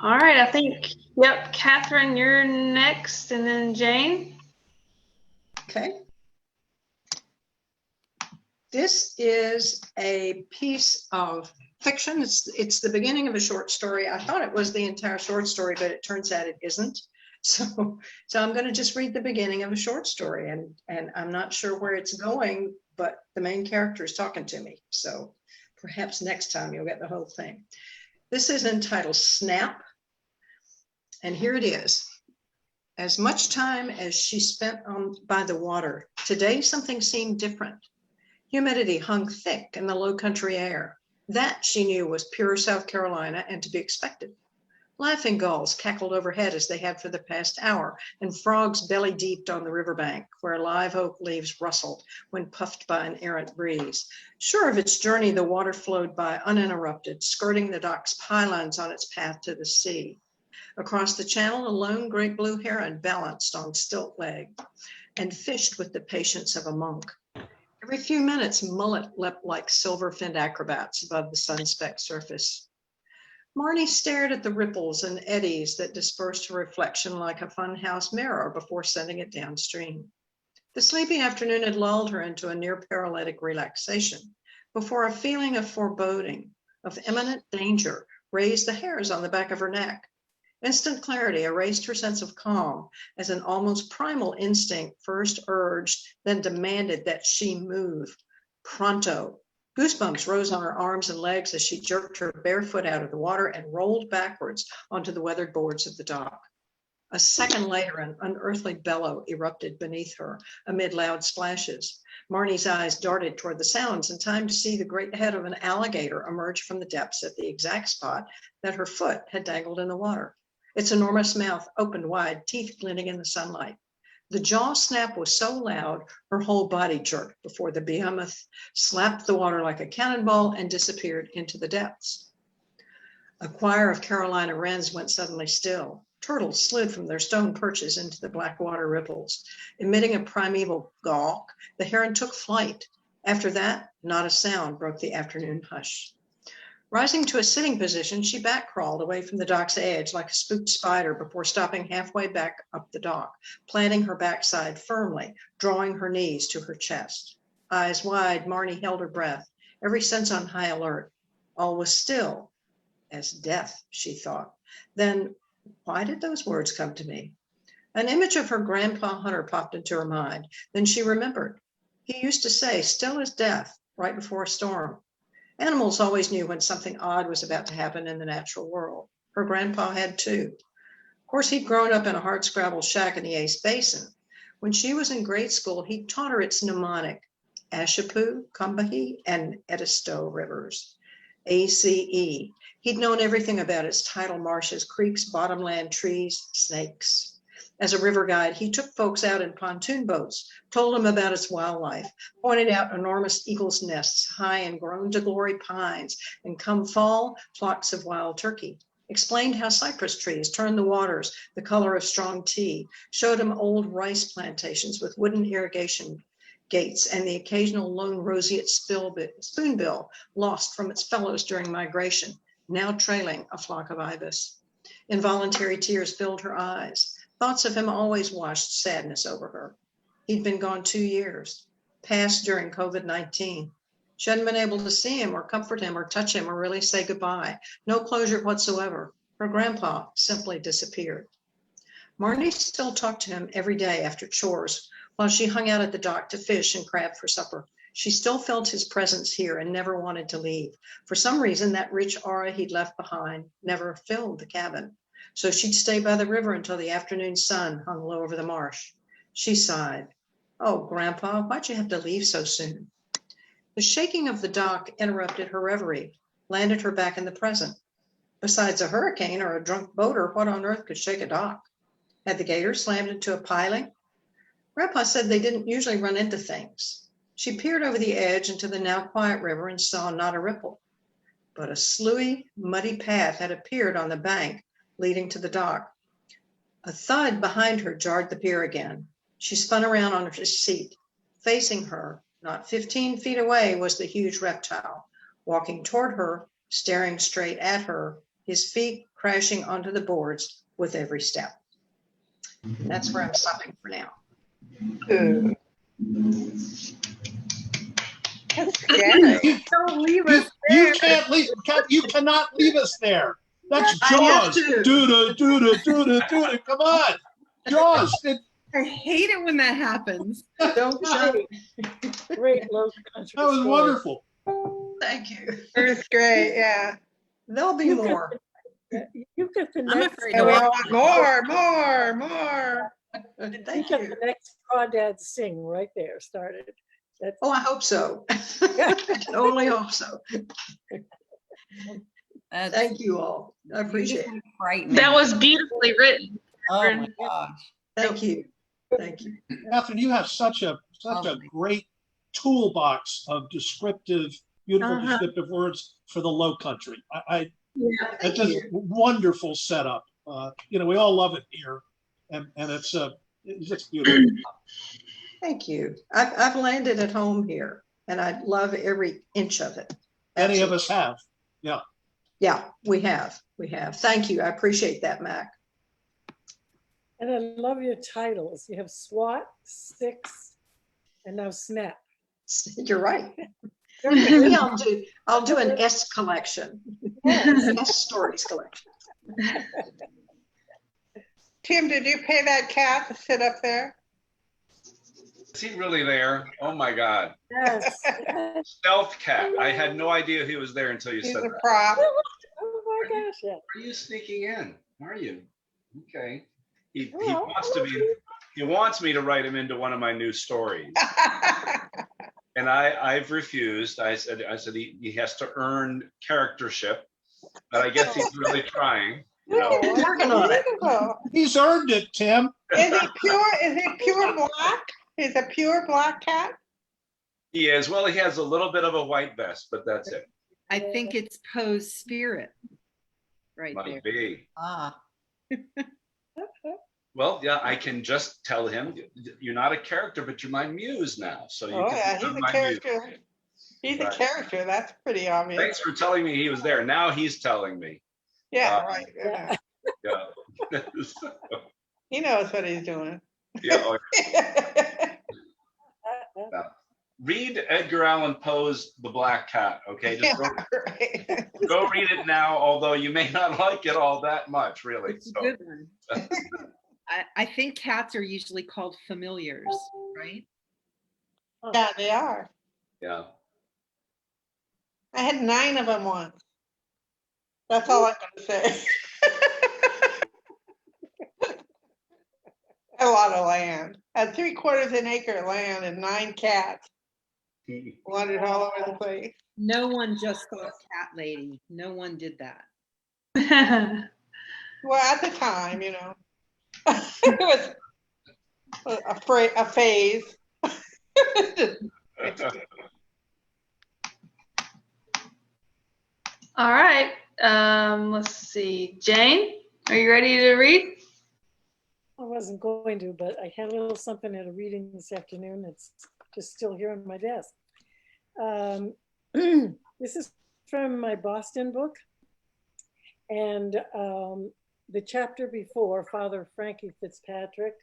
All right, I think, yep, Katherine, you're next, and then Jayne. Okay. This is a piece of fiction. It's the beginning of a short story. I thought it was the entire short story, but it turns out it isn't. So I'm going to just read the beginning of a short story, and I'm not sure where it's going, but the main character is talking to me. So perhaps next time you'll get the whole thing. This is entitled Snap. And here it is. As much time as she spent by the water, today something seemed different. Humidity hung thick in the Lowcountry air. That, she knew, was pure South Carolina and to be expected. Laughing gulls cackled overhead as they had for the past hour, and frogs belly deeped on the riverbank, where live oak leaves rustled when puffed by an errant breeze. Sure of its journey, the water flowed by uninterrupted, skirting the dock's pylons on its path to the sea. Across the channel, a lone great blue heron balanced on stilt leg and fished with the patience of a monk. Every few minutes, mullet leapt like silver-finned acrobats above the sun-specked surface. Marnie stared at the ripples and eddies that dispersed her reflection like a funhouse mirror before sending it downstream. The sleepy afternoon had lulled her into a near-paralytic relaxation before a feeling of foreboding, of imminent danger, raised the hairs on the back of her neck. Instant clarity erased her sense of calm as an almost primal instinct first urged, then demanded that she move. Pronto. Goosebumps rose on her arms and legs as she jerked her bare foot out of the water and rolled backwards onto the weathered boards of the dock. A second later, an unearthly bellow erupted beneath her amid loud splashes. Marnie's eyes darted toward the sounds in time to see the great head of an alligator emerge from the depths at the exact spot that her foot had dangled in the water. Its enormous mouth opened wide, teeth glinting in the sunlight. The jaw snap was so loud, her whole body jerked before the behemoth slapped the water like a cannonball and disappeared into the depths. A choir of Carolina wrens went suddenly still. Turtles slid from their stone perches into the black water ripples. Emitting a primeval gawk, the heron took flight. After that, not a sound broke the afternoon hush. Rising to a sitting position, she back crawled away from the dock's edge like a spooked spider before stopping halfway back up the dock, planting her backside firmly, drawing her knees to her chest. Eyes wide, Marnie held her breath, every sense on high alert. All was still as death, she thought. Then why did those words come to me? An image of her grandpa Hunter popped into her mind. Then she remembered. He used to say, still as death, right before a storm. Animals always knew when something odd was about to happen in the natural world. Her grandpa had too. Of course, he'd grown up in a hardscrabble shack in the Ace Basin. When she was in grade school, he taught her its mnemonic, Ashepoo, Combahee, and Edisto rivers, ACE. He'd known everything about its tidal marshes, creeks, bottomland, trees, snakes. As a river guide, he took folks out in pontoon boats, told them about its wildlife, pointed out enormous eagles' nests, high and grown to glory pines, and come fall, flocks of wild turkey. Explained how cypress trees turned the waters the color of strong tea, showed him old rice plantations with wooden irrigation gates and the occasional lone roseate spoonbill lost from its fellows during migration, now trailing a flock of ibis. Involuntary tears filled her eyes. Thoughts of him always washed sadness over her. He'd been gone 2 years, passed during COVID-19. She hadn't been able to see him or comfort him or touch him or really say goodbye. No closure whatsoever. Her grandpa simply disappeared. Marnie still talked to him every day after chores while she hung out at the dock to fish and crab for supper. She still felt his presence here and never wanted to leave. For some reason, that rich aura he'd left behind never filled the cabin. So she'd stay by the river until the afternoon sun hung low over the marsh. She sighed. Oh, Grandpa, why'd you have to leave so soon? The shaking of the dock interrupted her reverie, landed her back in the present. Besides a hurricane or a drunk boater, what on earth could shake a dock? Had the gator slammed into a piling? Grandpa said they didn't usually run into things. She peered over the edge into the now quiet river and saw not a ripple. But a sluey, muddy path had appeared on the bank leading to the dock. A thud behind her jarred the pier again. She spun around on her seat. Facing her, not 15 feet away, was the huge reptile. Walking toward her, staring straight at her, his feet crashing onto the boards with every step. And that's where I'm stopping for now. Ooh. That's scary. Don't leave You, us there. you cannot leave us there. That's I have Jaws. to. Do-da. Come on. Jaws. I hate it when that happens. Don't jump. Great low country. That was story. wonderful. Thank you. It was great, yeah. There'll be You more. You got the I'm next, afraid And to we watch. want more. you Thank got you. the next crawdad sing right there started. That's Oh, I hope so. I can only hope so. That's Thank you all. I appreciate it. frightening. That was beautifully written. Oh my gosh. Thank you. Thank you. Catherine, you have such a great toolbox of beautiful descriptive words for the Low Country. It's just wonderful setup. We all love it here, and it's just beautiful. Thank you. I've landed at home here, and I love every inch of it. Many of us have. Yeah. Yeah, we have. Thank you. I appreciate that, Mac. And I love your titles. You have SWAT, Six, and now Snap. You're right. Maybe I'll do an S collection. S stories collection. Tim, did you pay that cat to sit up there? Is he really there? Oh my God. Yes. Stealth cat. I had no idea he was there until you He's said a that. prop. Oh my gosh, yeah. Are you sneaking in? Are you? Okay. He Well, wants me to write him into one of my new stories. And I've refused. I said he has to earn charactership, but I guess he's really trying. Working on it. He's earned it, Tim. Is he pure black? Is a pure black cat? He is. Well, he has a little bit of a white vest, but that's it. I think it's Poe's spirit right there. Might be. Ah, Well, yeah, I can just tell him you're not a character, but you're my muse now. So you Oh can yeah, become he's a my character. muse. He's a Right. character. That's pretty obvious. Thanks for telling me he was there. Now he's telling me. Yeah, right. Yeah. Yeah. He knows what he's doing. Yeah. Oh, yeah. Read Edgar Allan Poe's The Black Cat. Okay, just Right. go read it now. Although you may not like it all that much, really. It's a So, good one. I think cats are usually called familiars, right? Yeah, they are. yeah. I had 9 of them once. That's all I'm going to say. A lot of land. I had 3/4 acre land and 9 cats. Wandered all over the place. No one just thought cat lady. No one did that. Well, at the time, it was a phase. All right. Let's see. Jane, are you ready to read? I wasn't going to, but I had a little something at a reading this afternoon. It's just still here on my desk. This is from my Boston book. And the chapter before, Father Frankie Fitzpatrick,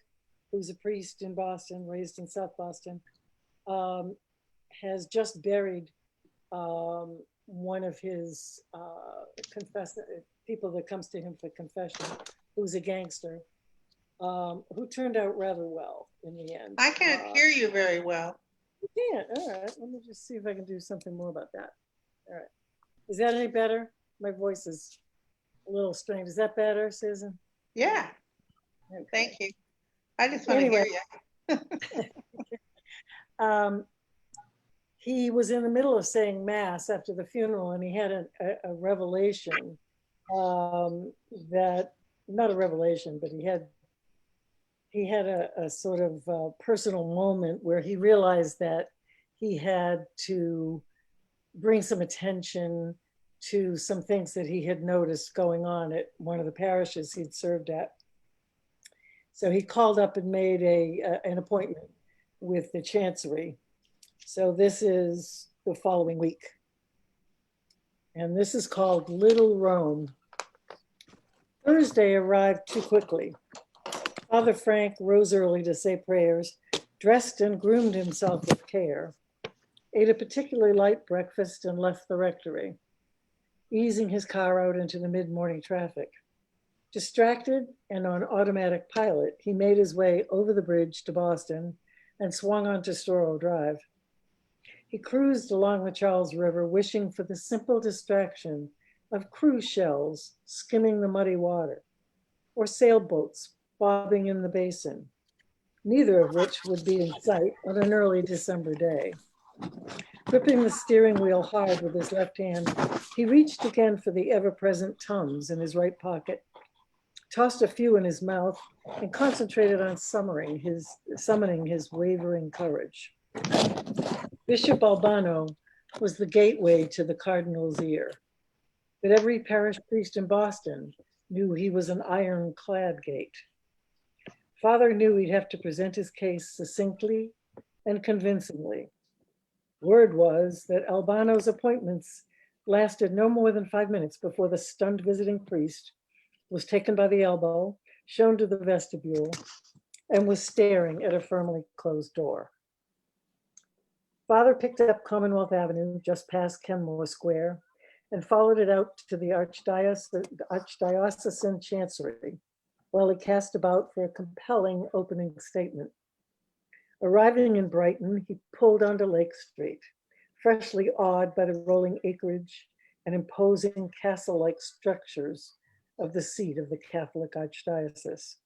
who's a priest in Boston, raised in South Boston, has just buried one of his people that comes to him for confession, who's a gangster, who turned out rather well in the end. I can't hear you very well. Yeah, all right. Let me just see if I can do something more about that. All right. Is that any better? My voice is a little strange. Is that better, Susan? Yeah. Okay. Thank you. I just want to hear you. He was in the middle of saying mass after the funeral, and he had a revelation that, not a revelation, but he had a sort of personal moment where he realized that he had to bring some attention to some things that he had noticed going on at one of the parishes he'd served at. So he called up and made an appointment with the chancery. So this is the following week. And this is called Little Rome. Thursday arrived too quickly. Father Frank rose early to say prayers, dressed and groomed himself with care, ate a particularly light breakfast and left the rectory, easing his car out into the mid-morning traffic. Distracted and on automatic pilot, he made his way over the bridge to Boston and swung onto Storrow Drive. He cruised along the Charles River, wishing for the simple distraction of cruise shells skimming the muddy water, or sailboats bobbing in the basin, neither of which would be in sight on an early December day. Gripping the steering wheel hard with his left hand, he reached again for the ever-present Tums in his right pocket, tossed a few in his mouth, and concentrated on summoning his wavering courage. Bishop Albano was the gateway to the cardinal's ear, but every parish priest in Boston knew he was an ironclad gate. Father knew he'd have to present his case succinctly and convincingly. Word was that Albano's appointments lasted no more than 5 minutes before the stunned visiting priest was taken by the elbow, shown to the vestibule, and was staring at a firmly closed door. Father picked up Commonwealth Avenue just past Kenmore Square and followed it out to the Archdiocesan Chancery while he cast about for a compelling opening statement. Arriving in Brighton, he pulled onto Lake Street, freshly awed by the rolling acreage and imposing castle-like structures of the seat of the Catholic Archdiocese.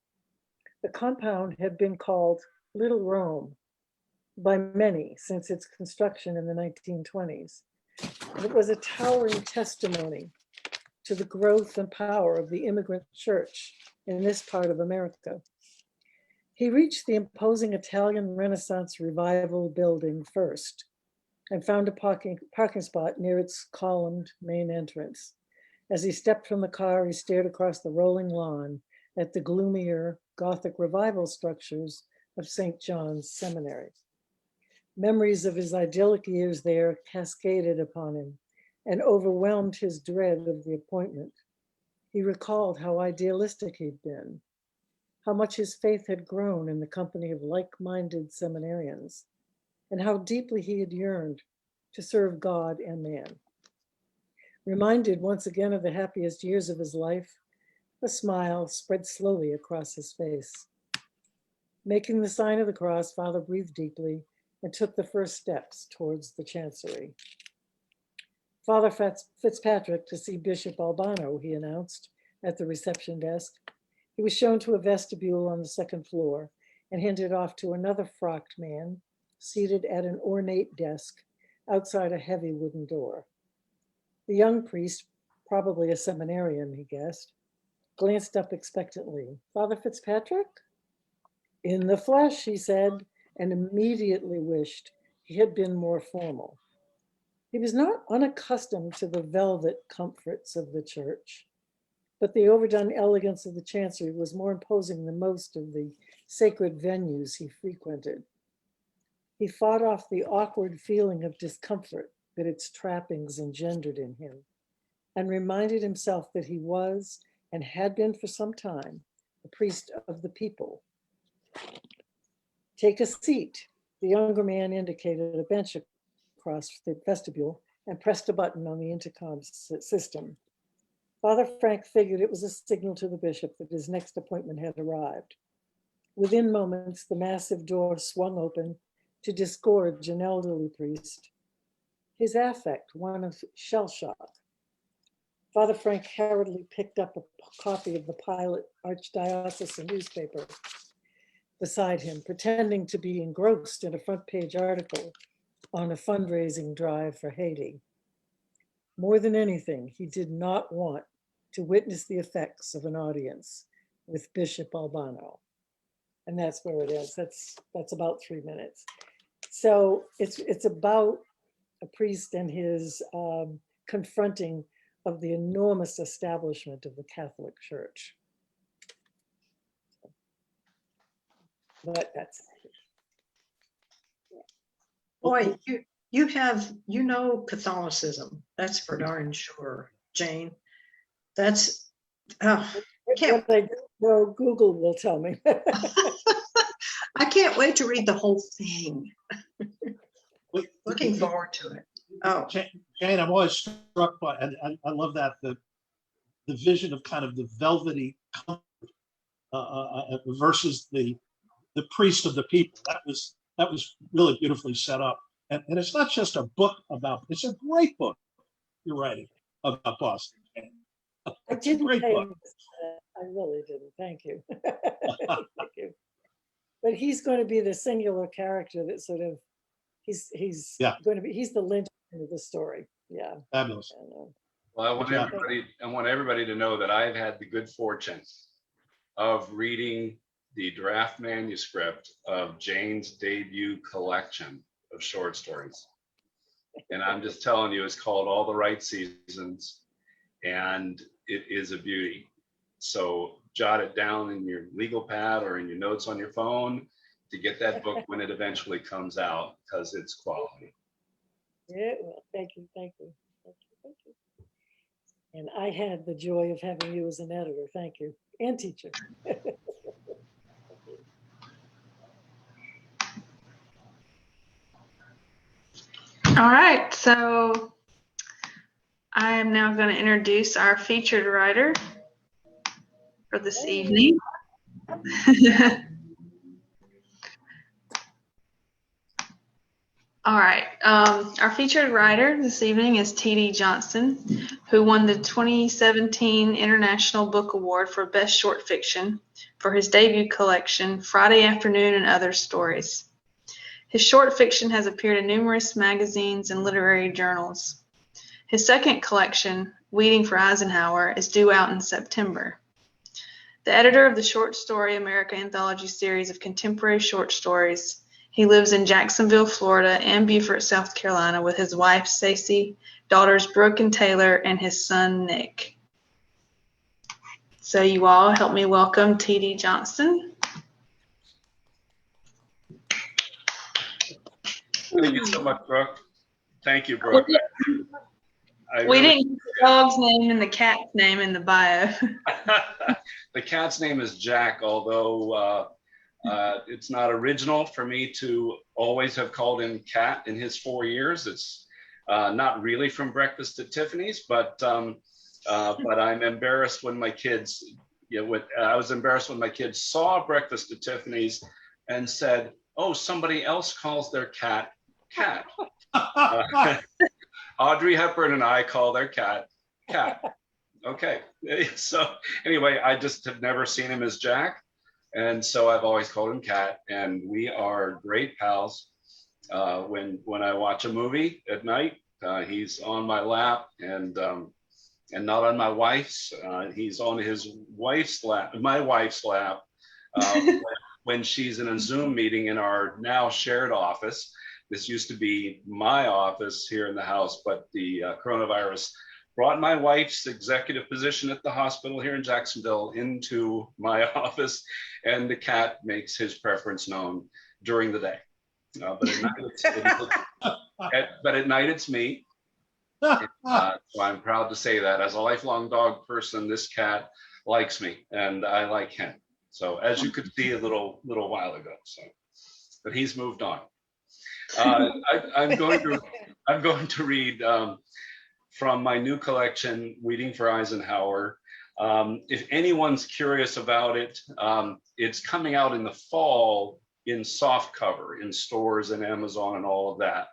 The compound had been called Little Rome by many since its construction in the 1920s. And it was a towering testimony to the growth and power of the immigrant church in this part of America. He reached the imposing Italian Renaissance Revival building first and found a parking spot near its columned main entrance. As he stepped from the car, he stared across the rolling lawn at the gloomier Gothic revival structures of St. John's Seminary. Memories of his idyllic years there cascaded upon him and overwhelmed his dread of the appointment. He recalled how idealistic he'd been, how much his faith had grown in the company of like-minded seminarians, and how deeply he had yearned to serve God and man. Reminded once again of the happiest years of his life, a smile spread slowly across his face. Making the sign of the cross, Father breathed deeply and took the first steps towards the chancery. Father Fitzpatrick to see Bishop Albano, he announced at the reception desk. He was shown to a vestibule on the second floor and handed off to another frocked man seated at an ornate desk outside a heavy wooden door. The young priest, probably a seminarian, he guessed, glanced up expectantly. Father Fitzpatrick? In the flesh, he said, and immediately wished he had been more formal. He was not unaccustomed to the velvet comforts of the church, but the overdone elegance of the chancery was more imposing than most of the sacred venues he frequented. He fought off the awkward feeling of discomfort that its trappings engendered in him, and reminded himself that he was, and had been for some time, a priest of the people. Take a seat. The younger man indicated a bench across the vestibule and pressed a button on the intercom system. Father Frank figured it was a signal to the bishop that his next appointment had arrived. Within moments, the massive door swung open to disgorge an elderly priest, his affect one of shell shock. Father Frank hurriedly picked up a copy of the Pilot Archdiocesan newspaper beside him, pretending to be engrossed in a front page article on a fundraising drive for Haiti. More than anything, he did not want to witness the effects of an audience with Bishop Albano. And that's where it is. That's about 3 minutes. So it's about a priest and his confronting of the enormous establishment of the Catholic Church. But that's. Boy, you have, you know, Catholicism. That's for darn sure, Jane. That's, That's Can't, What I don't know, Google will tell me. I can't wait to read the whole thing. Wait, Looking forward to it. Oh, Jane, I'm always struck by, and I love that, the vision of kind of the velvety comfort, versus the priest of the people. That was really beautifully set up. And it's not just a book about, it's a great book you're writing about Boston. I didn't Great pay book. him. I really didn't. Thank you. Thank you. But he's going to be the singular character that sort of, he's Yeah. going to be, he's the linchpin of the story. Yeah. Fabulous. Well, I want everybody to know that I've had the good fortune of reading the draft manuscript of Jayne's debut collection of short stories. And I'm just telling you, it's called All the Right Seasons, and it is a beauty. So jot it down in your legal pad or in your notes on your phone to get that book when it eventually comes out, because it's quality. Yeah, well, thank you. Thank you. Thank you. Thank you. And I had the joy of having you as an editor. Thank you. And teacher. All right, so I am now going to introduce our featured writer for this evening. All right, our featured writer this evening is T.D. Johnston, who won the 2017 International Book Award for Best Short Fiction for his debut collection, Friday Afternoon and Other Stories. His short fiction has appeared in numerous magazines and literary journals. His second collection, Weeding for Eisenhower, is due out in September. The editor of the Short Story America Anthology series of contemporary short stories, he lives in Jacksonville, Florida, and Beaufort, South Carolina, with his wife, Stacey, daughters Brooke and Taylor, and his son, Nick. So you all help me welcome T.D. Johnston. Thank you so much, Brooke. Thank you, Brooke. We didn't get the dog's name and the cat's name in the bio. The cat's name is Jack, although it's not original for me to always have called him Cat in his 4 years. It's not really from Breakfast at Tiffany's, but I'm embarrassed when my kids, I was embarrassed when my kids saw Breakfast at Tiffany's and said, "Oh, somebody else calls their cat Cat." Audrey Hepburn and I call their cat Cat. Okay, so anyway, I just have never seen him as Jack, and so I've always called him Cat, and we are great pals. When I watch a movie at night, he's on my lap, and not on my wife's. He's on his wife's lap, my wife's lap, when she's in a Zoom meeting in our now shared office. This used to be my office here in the house, but the coronavirus brought my wife's executive position at the hospital here in Jacksonville into my office, and the cat makes his preference known during the day. But at night it's me. So I'm proud to say that as a lifelong dog person, this cat likes me and I like him. So as you could see a little while ago, but he's moved on. I'm going to read from my new collection, Weeding for Eisenhower. If anyone's curious about it, it's coming out in the fall in soft cover in stores and Amazon and all of that.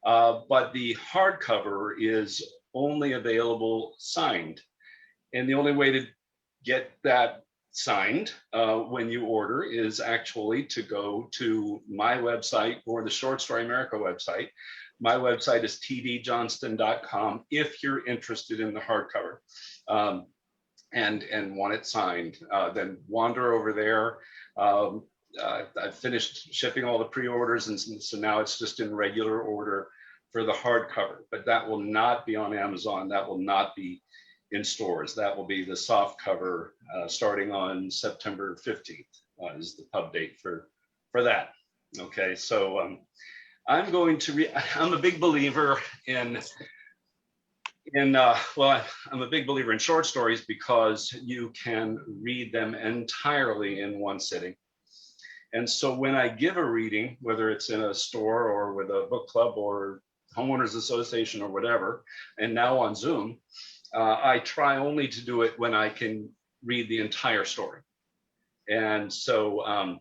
But the hardcover is only available signed. And the only way to get that signed when you order is actually to go to my website or the Short Story America website. My website is tdjohnston.com if you're interested in the hardcover and want it signed. Then wander over there. I've finished shipping all the pre-orders, and so now it's just in regular order for the hardcover, but that will not be on Amazon. That will not be in stores. That will be the soft cover starting on September 15th is the pub date for that. Okay, so I'm going to read. I'm a big believer in Well, I'm a big believer in short stories because you can read them entirely in one sitting. And so when I give a reading, whether it's in a store or with a book club or homeowners association or whatever, and now on Zoom, I try only to do it when I can read the entire story. And so,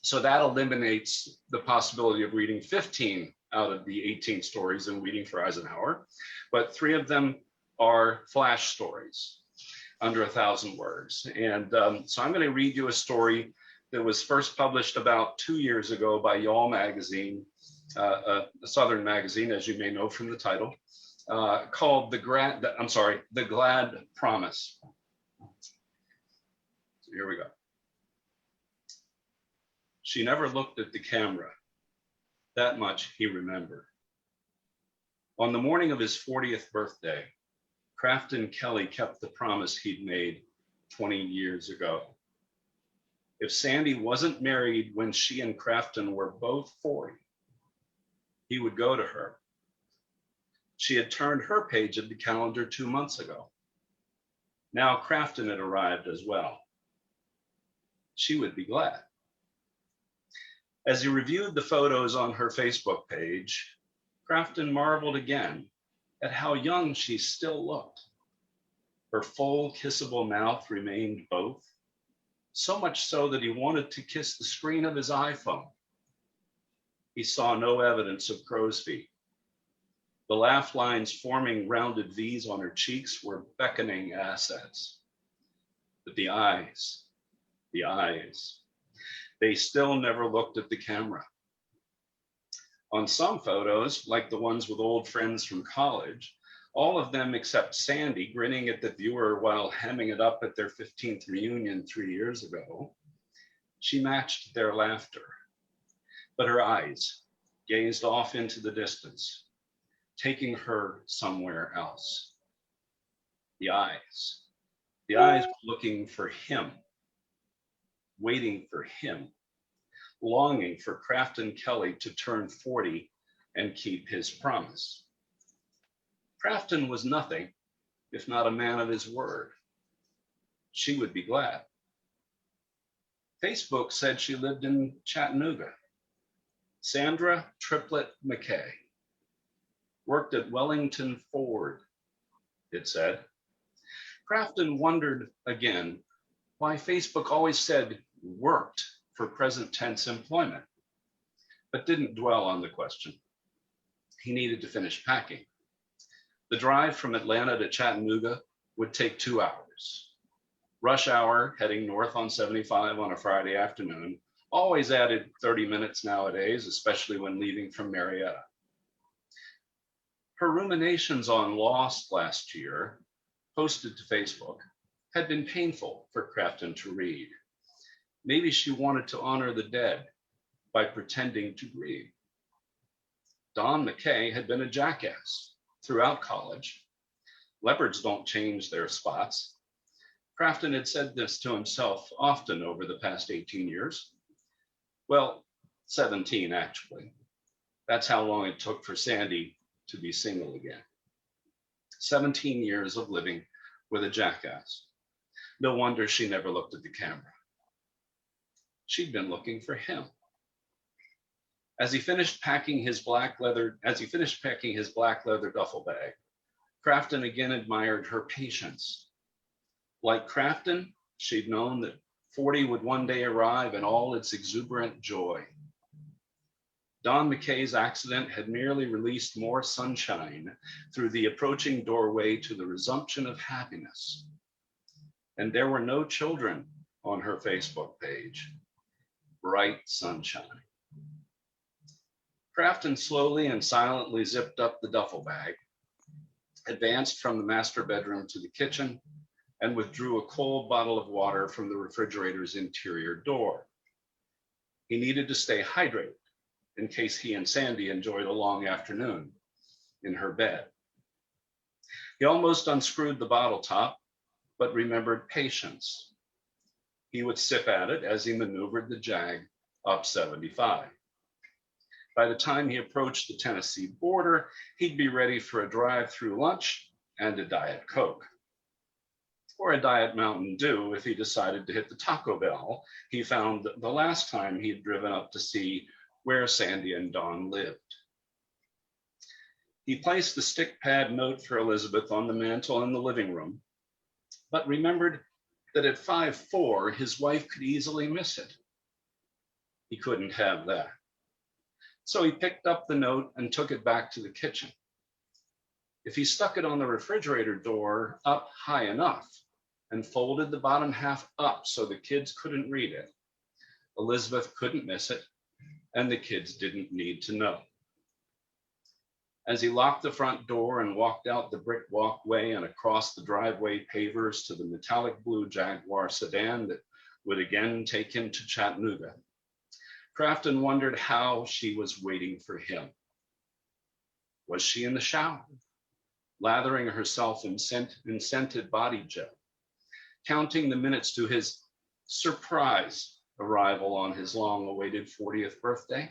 so that eliminates the possibility of reading 15 out of the 18 stories in Waiting for Eisenhower, but 3 of them are flash stories under 1,000 words. And so I'm going to read you a story that was first published about 2 years ago by Y'all magazine, a Southern magazine, as you may know from the title, called The Glad Promise. So here we go. She never looked at the camera. That much he remembered. On the morning of his 40th birthday, Crafton Kelly kept the promise he'd made 20 years ago. If Sandy wasn't married when she and Crafton were both 40, he would go to her. She had turned her page of the calendar 2 months ago. Now Crafton had arrived as well. She would be glad. As he reviewed the photos on her Facebook page, Crafton marveled again at how young she still looked. Her full, kissable mouth remained both, so much so that he wanted to kiss the screen of his iPhone. He saw no evidence of crow's feet. The laugh lines forming rounded V's on her cheeks were beckoning assets. But the eyes, they still never looked at the camera. On some photos, like the ones with old friends from college, all of them except Sandy grinning at the viewer while hemming it up at their 15th reunion 3 years ago, she matched their laughter. But her eyes gazed off into the distance, taking her somewhere else. The eyes were looking for him, waiting for him, longing for Crafton Kelly to turn 40 and keep his promise. Crafton was nothing if not a man of his word. She would be glad. Facebook said she lived in Chattanooga. Sandra Triplett McKay. Worked at Wellington Ford, it said. Crafton wondered again why Facebook always said worked for present tense employment, but didn't dwell on the question. He needed to finish packing. The drive from Atlanta to Chattanooga would take 2 hours. Rush hour heading north on 75 on a Friday afternoon always added 30 minutes nowadays, especially when leaving from Marietta. Her ruminations on Lost last year, posted to Facebook, had been painful for Crafton to read. Maybe she wanted to honor the dead by pretending to grieve. Don McKay had been a jackass throughout college. Leopards don't change their spots. Crafton had said this to himself often over the past 18 years. Well, 17 actually. That's how long it took for Sandy to be single again. 17 years of living with a jackass. No wonder she never looked at the camera. She'd been looking for him. As he finished packing his black leather duffel bag, Crafton again admired her patience. Like Crafton, she'd known that 40 would one day arrive in all its exuberant joy. Don McKay's accident had merely released more sunshine through the approaching doorway to the resumption of happiness. And there were no children on her Facebook page. Bright sunshine. Crafton slowly and silently zipped up the duffel bag, advanced from the master bedroom to the kitchen, and withdrew a cold bottle of water from the refrigerator's interior door. He needed to stay hydrated in case he and Sandy enjoyed a long afternoon in her bed. He almost unscrewed the bottle top, but remembered patience. He would sip at it as he maneuvered the Jag up 75. By the time he approached the Tennessee border, he'd be ready for a drive-through lunch and a Diet Coke. Or a Diet Mountain Dew if he decided to hit the Taco Bell he found the last time he'd driven up to see where Sandy and Dawn lived. He placed the stick pad note for Elizabeth on the mantle in the living room, but remembered that at 5'4", his wife could easily miss it. He couldn't have that. So he picked up the note and took it back to the kitchen. If he stuck it on the refrigerator door up high enough and folded the bottom half up so the kids couldn't read it, Elizabeth couldn't miss it, and the kids didn't need to know. As he locked the front door and walked out the brick walkway and across the driveway pavers to the metallic blue Jaguar sedan that would again take him to Chattanooga, Crafton wondered how she was waiting for him. Was she in the shower, lathering herself in scented body gel, counting the minutes to his surprise arrival on his long-awaited 40th birthday?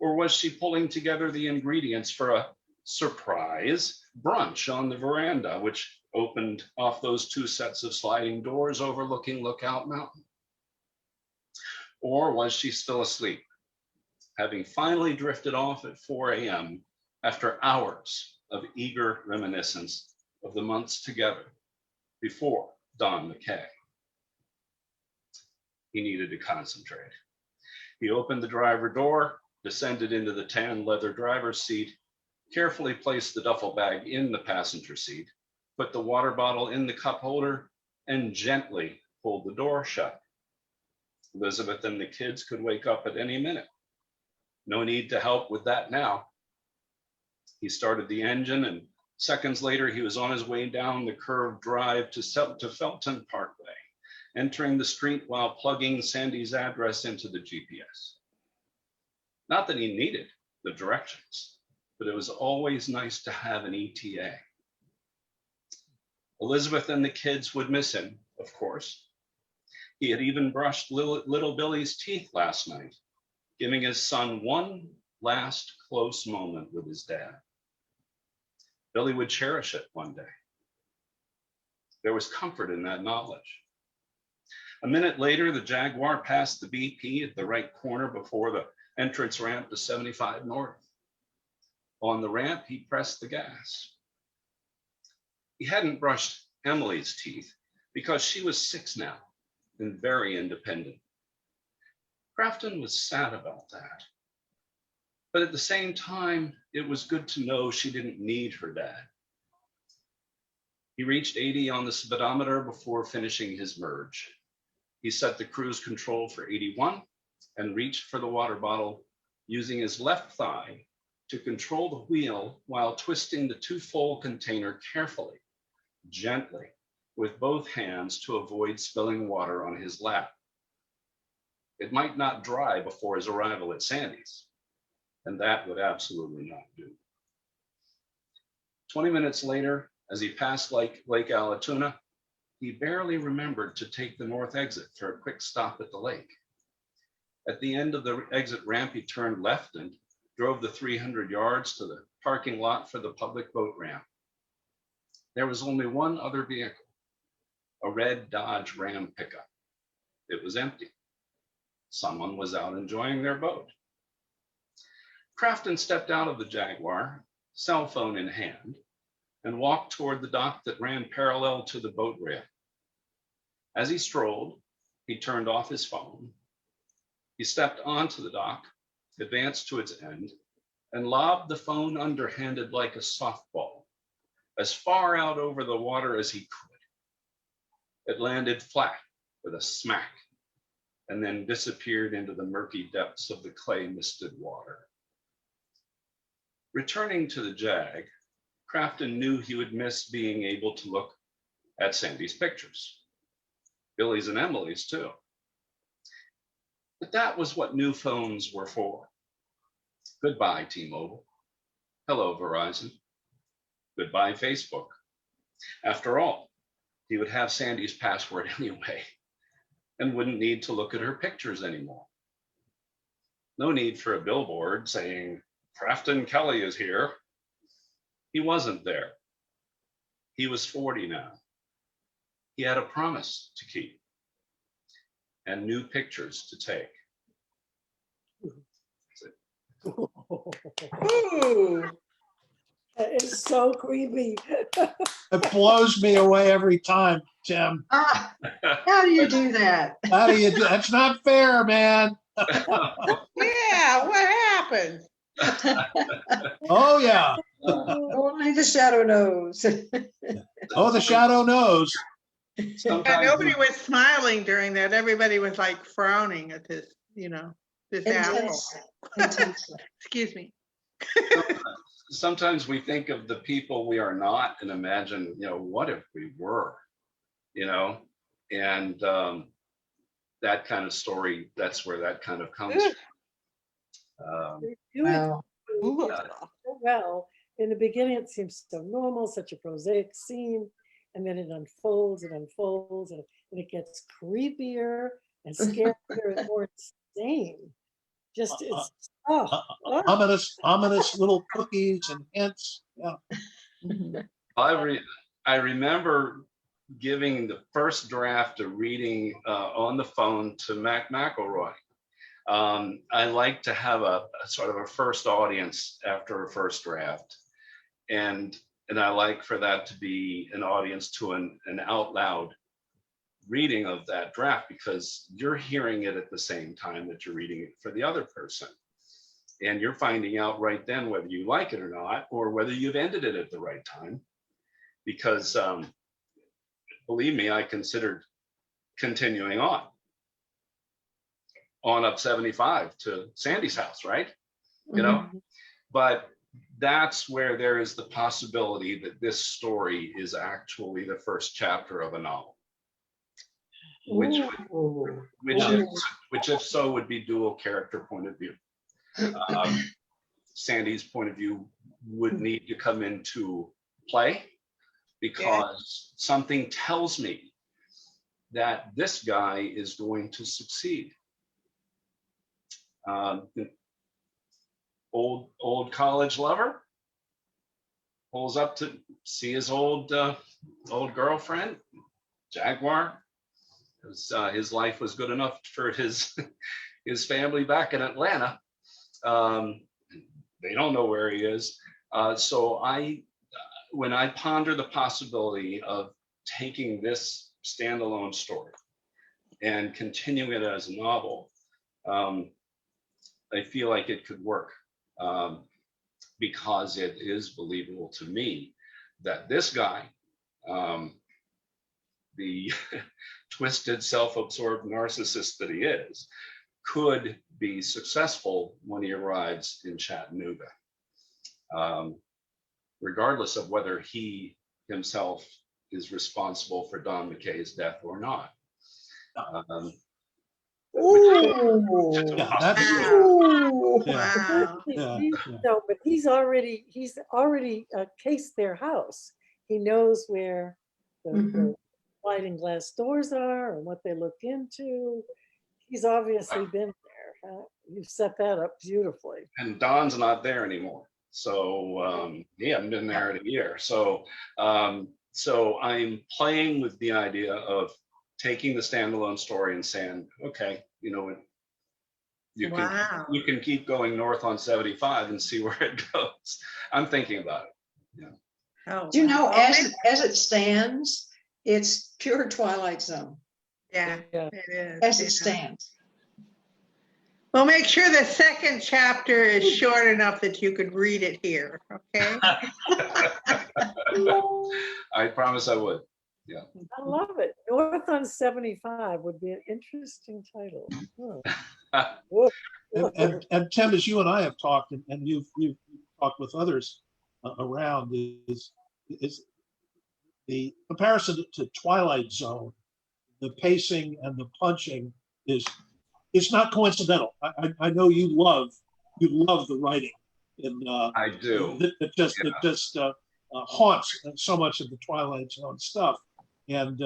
Or was she pulling together the ingredients for a surprise brunch on the veranda, which opened off those two sets of sliding doors overlooking Lookout Mountain? Or was she still asleep, having finally drifted off at 4 a.m. after hours of eager reminiscence of the months together before Don McKay? He needed to concentrate. He opened the driver door, descended into the tan leather driver's seat, carefully placed the duffel bag in the passenger seat, put the water bottle in the cup holder, and gently pulled the door shut. Elizabeth and the kids could wake up at any minute. No need to help with that now. He started the engine, and seconds later, he was on his way down the curved drive to Felton Parkway, entering the street while plugging Sandy's address into the GPS. Not that he needed the directions, but it was always nice to have an ETA. Elizabeth and the kids would miss him, of course. He had even brushed little Billy's teeth last night, giving his son one last close moment with his dad. Billy would cherish it one day. There was comfort in that knowledge. A minute later, the Jaguar passed the BP at the right corner before the entrance ramp to 75 North. On the ramp, he pressed the gas. He hadn't brushed Emily's teeth because she was 6 now and very independent. Crafton was sad about that. But at the same time, it was good to know she didn't need her dad. He reached 80 on the speedometer before finishing his merge. He set the cruise control for 81 and reached for the water bottle, using his left thigh to control the wheel while twisting the two-fold container carefully, gently, with both hands to avoid spilling water on his lap. It might not dry before his arrival at Sandy's, and that would absolutely not do. 20 minutes later, as he passed Lake Allatoona, he barely remembered to take the north exit for a quick stop at the lake. At the end of the exit ramp, he turned left and drove the 300 yards to the parking lot for the public boat ramp. There was only one other vehicle, a red Dodge Ram pickup. It was empty. Someone was out enjoying their boat. Crafton stepped out of the Jaguar, cell phone in hand, and walked toward the dock that ran parallel to the boat rail. As he strolled, he turned off his phone. He stepped onto the dock, advanced to its end, and lobbed the phone underhanded like a softball, as far out over the water as he could. It landed flat with a smack, and then disappeared into the murky depths of the clay-misted water. Returning to the Jag, Crafton knew he would miss being able to look at Sandy's pictures, Billy's and Emily's too. But that was what new phones were for. Goodbye, T-Mobile. Hello, Verizon. Goodbye, Facebook. After all, he would have Sandy's password anyway and wouldn't need to look at her pictures anymore. No need for a billboard saying, Crafton Kelly is here. He wasn't there. He was 40 now. He had a promise to keep and new pictures to take. Ooh. It's so creepy. It blows me away every time, Tim. Ah, how do you do that? How do you do? That's not fair, man. Yeah, what happened? Oh, yeah. Only the shadow knows. Oh, the shadow knows. Yeah, Sometimes nobody was smiling during that. Everybody was like frowning at this, this apple. Intense- intensely. Excuse me. sometimes we think of the people we are not and imagine, what if we were, and that kind of story, that's where that kind of comes from. They do it Wow. so well. In the beginning, it seems so normal, such a prosaic scene, and then it unfolds and unfolds, and it gets creepier and scarier and more insane. Just it's ominous little cookies and hints. Yeah. I remember giving the first draft of reading on the phone to MacIlroy. I like to have a sort of a first audience after a first draft. And I like for that to be an audience to an out loud reading of that draft, because you're hearing it at the same time that you're reading it for the other person. And you're finding out right then whether you like it or not, or whether you've ended it at the right time. Because believe me, I considered continuing on up 75 to Sandy's house, right? But that's where there is the possibility that this story is actually the first chapter of a novel, which if so would be dual character point of view. Sandy's point of view would need to come into play, because something tells me that this guy is going to succeed. Old college lover pulls up to see his old girlfriend, Jaguar. His life was good enough for his family back in Atlanta. They don't know where he is. So when I ponder the possibility of taking this standalone story and continuing it as a novel, I feel like it could work, because it is believable to me that this guy, the twisted, self-absorbed narcissist that he is, could be successful when he arrives in Chattanooga, regardless of whether he himself is responsible for Don McKay's death or not. No, but he's already cased their house. He knows where the sliding glass doors are and what they look into. He's obviously been there. You've set that up beautifully. And Don's not there anymore, so he hasn't been there in a year. So I'm playing with the idea of taking the standalone story and saying, okay, you can keep going north on 75 and see where it goes. I'm thinking about it. Do you know, as it stands, it's pure Twilight Zone. Yeah, it is. As it stands. Well, make sure the second chapter is short enough that you could read it here, okay? I promise I would. Yeah. I love it. North on 75 would be an interesting title. And Tim, as you and I have talked, and you've talked with others around, is the comparison to Twilight Zone, the pacing and the punching is not coincidental. I know you love the writing, and I do. It just haunts so much of the Twilight Zone stuff. And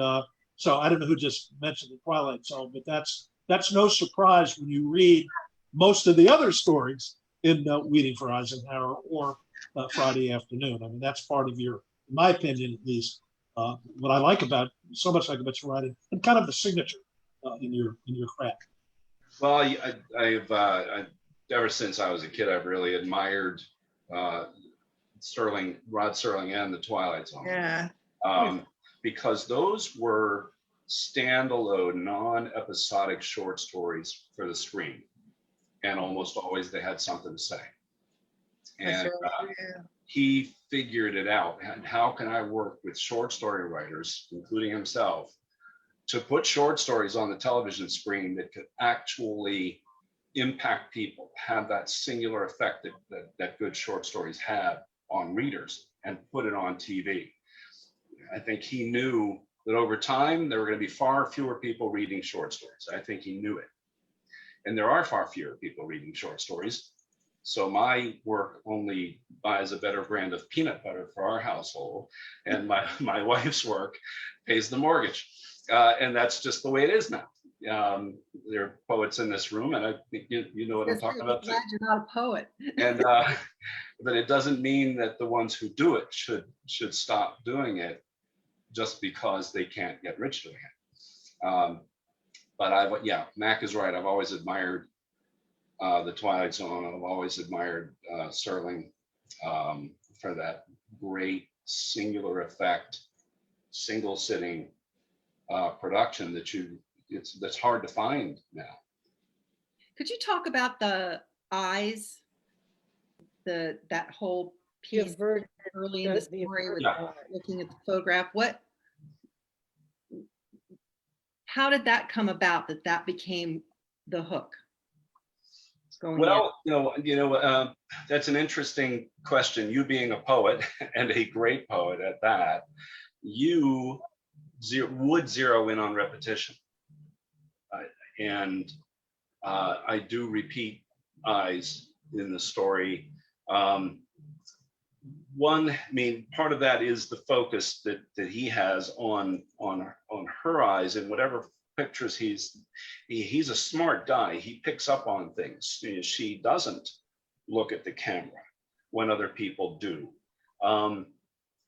so I don't know who just mentioned the Twilight Zone, but that's no surprise when you read most of the other stories in Waiting for Eisenhower or Friday afternoon. I mean, that's part of your, in my opinion, at least, what I like about, so much like about your writing, and kind of the signature in your craft. Well, I've ever since I was a kid, I've really admired Rod Serling and the Twilight Zone. Yeah. Because those were standalone, non-episodic short stories for the screen. And almost always they had something to say. And he figured it out. And how can I work with short story writers, including himself, to put short stories on the television screen that could actually impact people, have that singular effect that good short stories have on readers, and put it on TV. I think he knew that over time, there were going to be far fewer people reading short stories. I think he knew it. And there are far fewer people reading short stories. So my work only buys a better brand of peanut butter for our household. And my wife's work pays the mortgage. And that's just the way it is now. There are poets in this room, and I think you know what I'm talking about too. Glad you're not a poet. And but it doesn't mean that the ones who do it should stop doing it just because they can't get rich doing it. But Mac is right. I've always admired the Twilight Zone. I've always admired Serling for that great singular effect, single sitting production that's hard to find now. Could you talk about the eyes, that whole piece early in the story with looking at the photograph? How did that come about that became the hook? That's an interesting question. You being a poet and a great poet at that, you would zero in on repetition. And I do repeat eyes in the story. Part of that is the focus that he has on her eyes, and whatever pictures he's a smart guy. He picks up on things. She doesn't look at the camera when other people do.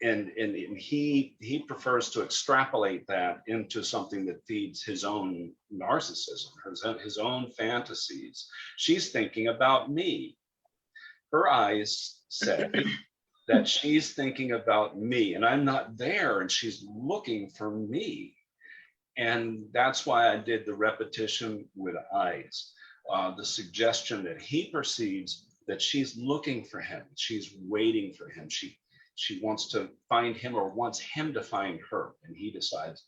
And he prefers to extrapolate that into something that feeds his own narcissism, his own fantasies. She's thinking about me. Her eyes say that she's thinking about me, and I'm not there, and she's looking for me. And that's why I did the repetition with eyes. The suggestion that he perceives that she's looking for him, she's waiting for him. She wants to find him or wants him to find her, and he decides,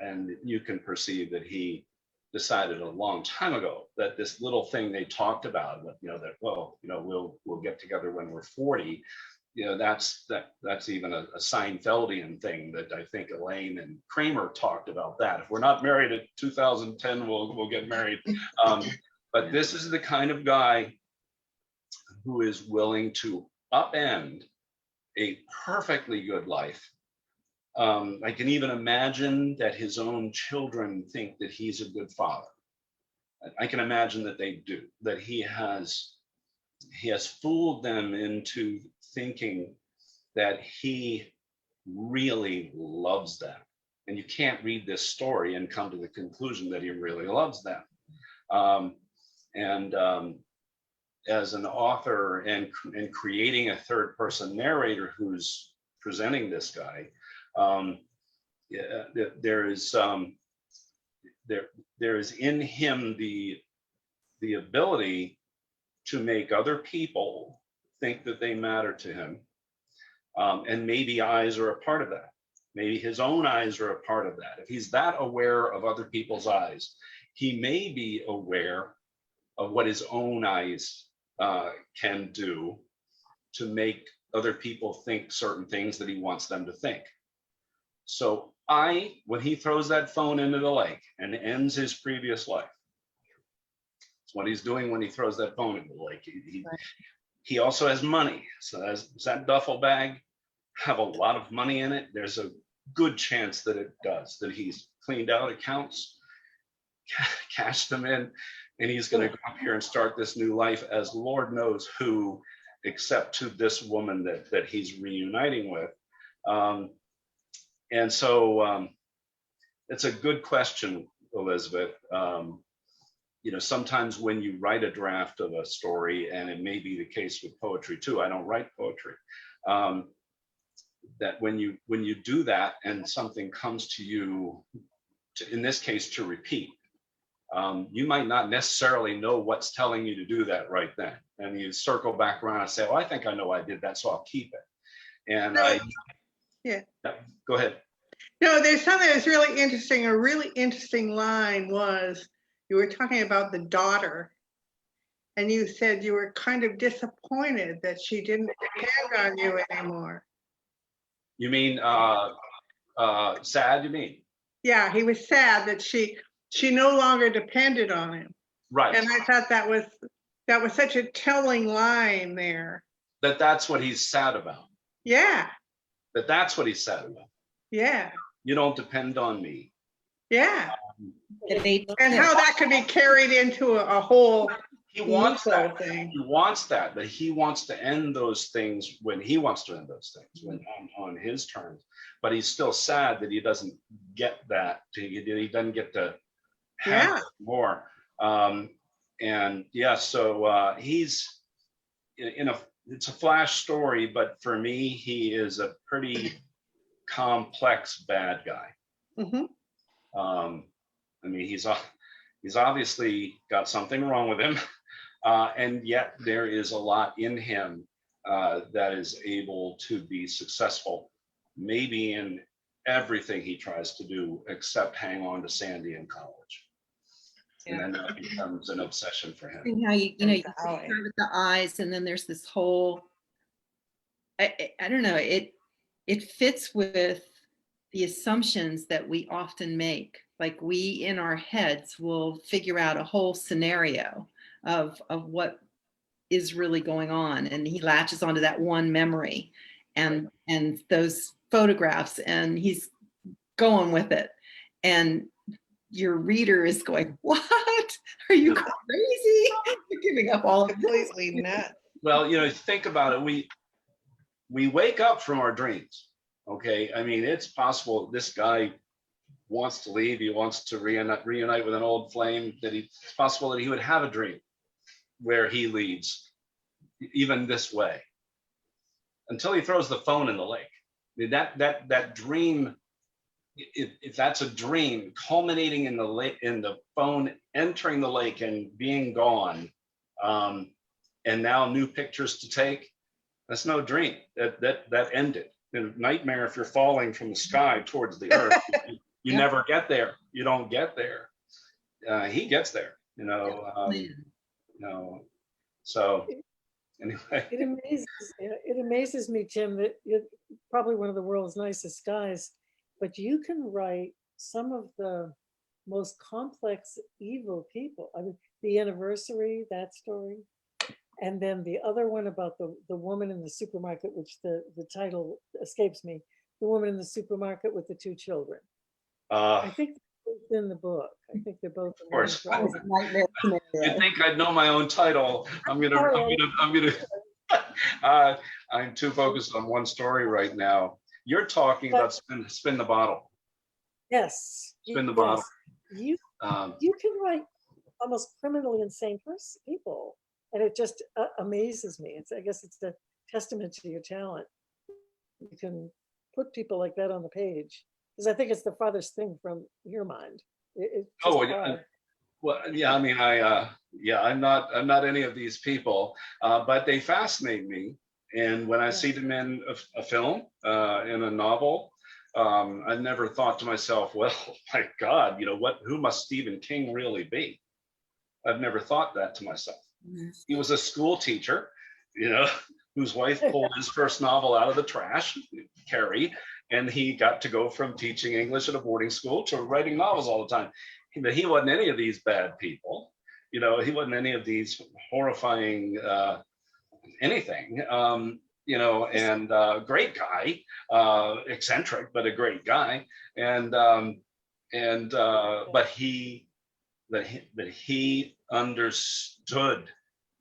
and you can perceive that he decided a long time ago that this little thing they talked about, we'll get together when we're 40, that's even a Seinfeldian thing that I think Elaine and Kramer talked about that. If we're not married at 2010, we'll get married. But this is the kind of guy who is willing to upend a perfectly good life. I can even imagine that his own children think that he's a good father. I can imagine that they do, that he has fooled them into thinking that he really loves them. And you can't read this story and come to the conclusion that he really loves them. As an author and creating a third person narrator who's presenting this guy, there is in him the ability to make other people think that they matter to him. And maybe eyes are a part of that. Maybe his own eyes are a part of that. If he's that aware of other people's eyes, he may be aware of what his own eyes can do to make other people think certain things that he wants them to think. So when he throws that phone into the lake and ends his previous life, it's what he's doing when he throws that phone into the lake. He also has money. So does that duffel bag have a lot of money in it? There's a good chance that it does, that he's cleaned out accounts, cashed them in, and he's going to go up here and start this new life as Lord knows who. except to this woman that he's reuniting with. And so it's a good question, Elizabeth. You know, sometimes when you write a draft of a story, and it may be the case with poetry too, I don't write poetry, that when you do that and something comes to you, in this case, to repeat, you might not necessarily know what's telling you to do that right then. And you circle back around and say, oh, I think I know I did that, so I'll keep it. And Yeah. Go ahead. No, there's something that's really interesting. A really interesting line was, you were talking about the daughter, and you said you were kind of disappointed that she didn't depend on you anymore. You mean sad, you mean? Yeah, he was sad that she no longer depended on him. Right. And I thought that was such a telling line there. That's what he's sad about. Yeah. That's what he's sad about. Yeah. You don't depend on me. Yeah. And how that could be carried into a whole he wants that thing. He wants that, but he wants to end those things when he wants to end those things, when on his terms. But he's still sad that he doesn't get that. He doesn't get to have more. And yeah, so he's it's a flash story, but for me, he is a pretty complex bad guy. Mm-hmm. I mean, he's obviously got something wrong with him, and yet there is a lot in him that is able to be successful, maybe in everything he tries to do except hang on to Sandy in college. And then that becomes an obsession for him. And how you start with the eyes, and then there's this whole, I don't know, it fits with the assumptions that we often make. Like, we in our heads will figure out a whole scenario of what is really going on, and he latches onto that one memory and those photographs, and he's going with it, and your reader is going, what? Are you crazy? You're giving up all of this. Completely nuts. Well, think about it. We wake up from our dreams. Okay, I mean, it's possible this guy wants to leave. He wants to reunite with an old flame. It's possible that he would have a dream where he leaves, even this way, until he throws the phone in the lake. I mean, that dream, if that's a dream culminating in the lake, in the phone entering the lake and being gone, and now new pictures to take, that's no dream. That ended. A nightmare if you're falling from the sky towards the earth. You never get there. You don't get there. He gets there, So anyway. It amazes me, Tim, that you're probably one of the world's nicest guys, but you can write some of the most complex evil people. I mean, The Anniversary, that story. And then the other one about the woman in the supermarket, which the title escapes me, the woman in the supermarket with the two children. I think it's in the book. I think they're both. Of course. You think I'd know my own title? I'm too focused on one story right now. You're talking about spin the bottle. Yes. Spin the bottle. You can write almost criminally insane people. And it just amazes me. I guess it's a testament to your talent. You can put people like that on the page, because I think it's the farthest thing from your mind. Well, yeah. I mean, I'm not any of these people, but they fascinate me. And when I see them in a film, in a novel, I never thought to myself, well, my God, who must Stephen King really be? I've never thought that to myself. He was a school teacher, whose wife pulled his first novel out of the trash, Carrie, and he got to go from teaching English at a boarding school to writing novels all the time. But he wasn't any of these bad people, he wasn't any of these horrifying anything, and great guy, eccentric, but a great guy, but he understood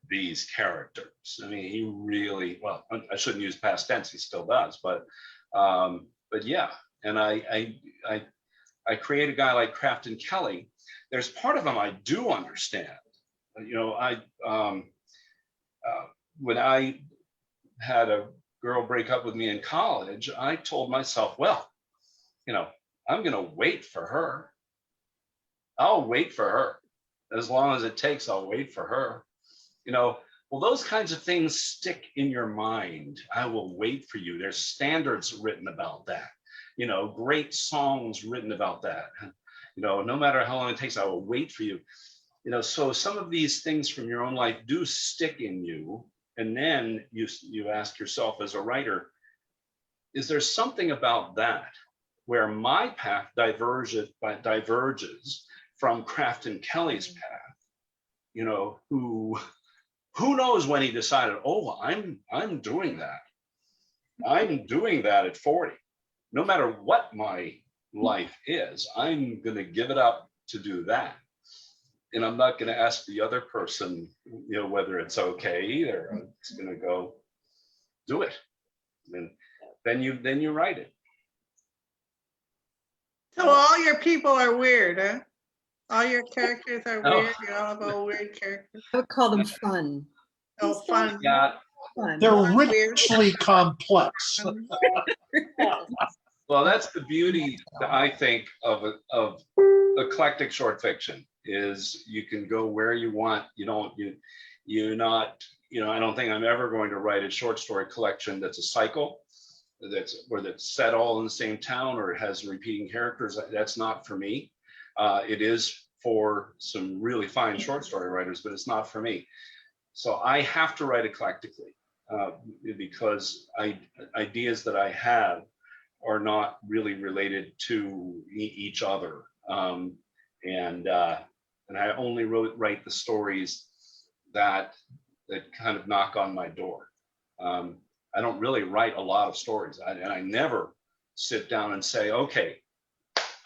these characters. I mean, he really, well, I shouldn't use past tense, he still does, but yeah. And I create a guy like Crafton Kelly. There's part of him I do understand. You know, when I had a girl break up with me in college, I told myself, well, you know, I'm going to wait for her. I'll wait for her. As long as it takes, I'll wait for her. You know, well, those kinds of things stick in your mind. I will wait for you. There's standards written about that. You know, great songs written about that. You know, no matter how long it takes, I will wait for you. You know, so some of these things from your own life do stick in you. And then you ask yourself as a writer, is there something about that where my path diverges from Crafton Kelly's path? You know, who knows when he decided, oh, I'm doing that. I'm doing that at 40. No matter what my life is, I'm going to give it up to do that. And I'm not going to ask the other person, you know, whether it's okay either. I'm just going to go do it. And then you write it. So all your people are weird, huh? All your characters are Oh. weird. You all have all weird characters. I would call them fun. Oh, fun. Yeah. Fun. They're Weird. richly complex. Well, that's the beauty, I think, of eclectic short fiction, is you can go where you want. You're not, you know, I don't think I'm ever going to write a short story collection that's a cycle, that's set all in the same town, or it has repeating characters. That's not for me. It is for some really fine short story writers, but it's not for me. So I have to write eclectically because ideas that I have are not really related to each other. And I only write the stories that kind of knock on my door. I don't really write a lot of stories, and I never sit down and say, okay,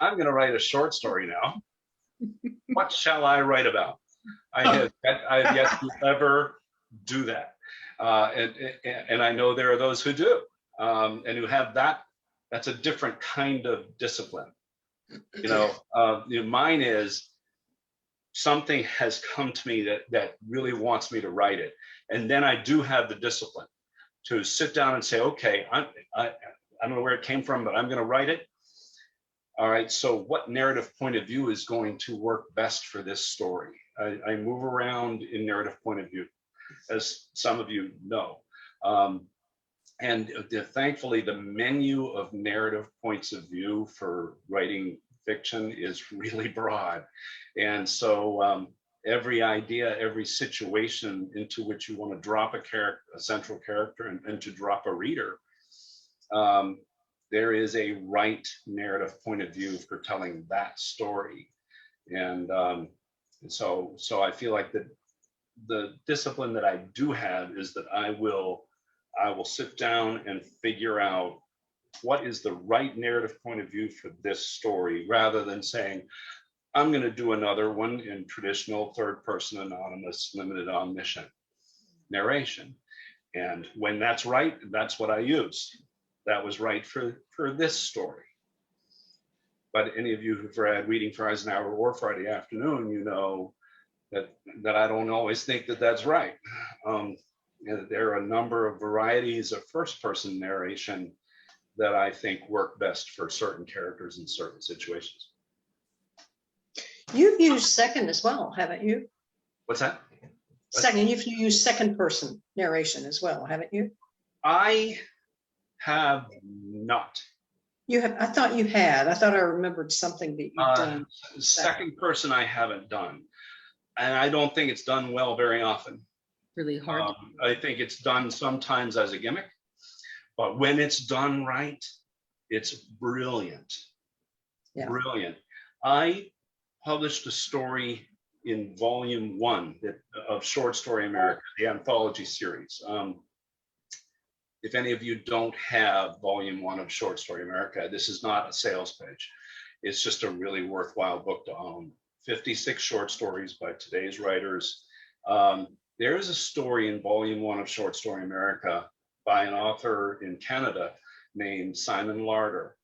I'm going to write a short story now. What shall I write about? I've yet to ever do that. And I know there are those who do, and who have that. That's a different kind of discipline. You know, mine is something has come to me that really wants me to write it. And then I do have the discipline to sit down and say, okay, I don't know where it came from, but I'm going to write it. All right, so what narrative point of view is going to work best for this story? I move around in narrative point of view, as some of you know. And thankfully, the menu of narrative points of view for writing fiction is really broad. And so every idea, every situation into which you want to drop a central character, and to drop a reader, there is a right narrative point of view for telling that story. And so I feel like the discipline that I do have is that I will sit down and figure out what is the right narrative point of view for this story, rather than saying, I'm going to do another one in traditional third person anonymous limited omniscient narration. And when that's right, that's what I use. That was right for this story. But any of you who've read Reading for Eisenhower or Friday Afternoon, you know that I don't always think that that's right. There are a number of varieties of first person narration that I think work best for certain characters in certain situations. You've used second as well, haven't you? What's that? Second, you've used second person narration as well, haven't you? I have not. You have. I thought you had. I thought I remembered something that you've done. Second person I haven't done. And I don't think it's done well very often. Really hard. I think it's done sometimes as a gimmick, but when it's done right, it's brilliant. Yeah. Brilliant. I published a story in volume 1 of Short Story America, the anthology series. If any of you don't have volume 1 of Short Story America, this is not a sales pitch. It's just a really worthwhile book to own. 56 short stories by today's writers. There is a story in volume 1 of Short Story America by an author in Canada named Simon Larder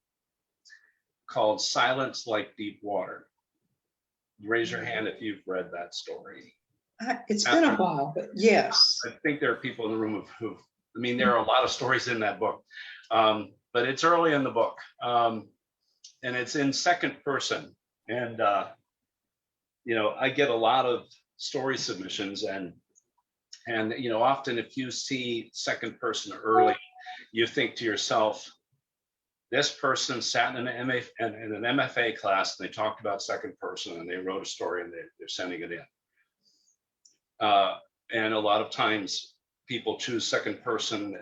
called Silence Like Deep Water. Raise your hand if you've read that story. It's been a while, but yes. I think there are people in the room who, I mean, there are a lot of stories in that book, but it's early in the book, and it's in second person. And, you know, I get a lot of story submissions, and you know, often if you see second person early, you think to yourself, this person sat in an MFA class and they talked about second person and they wrote a story and they're sending it in. And a lot of times people choose second person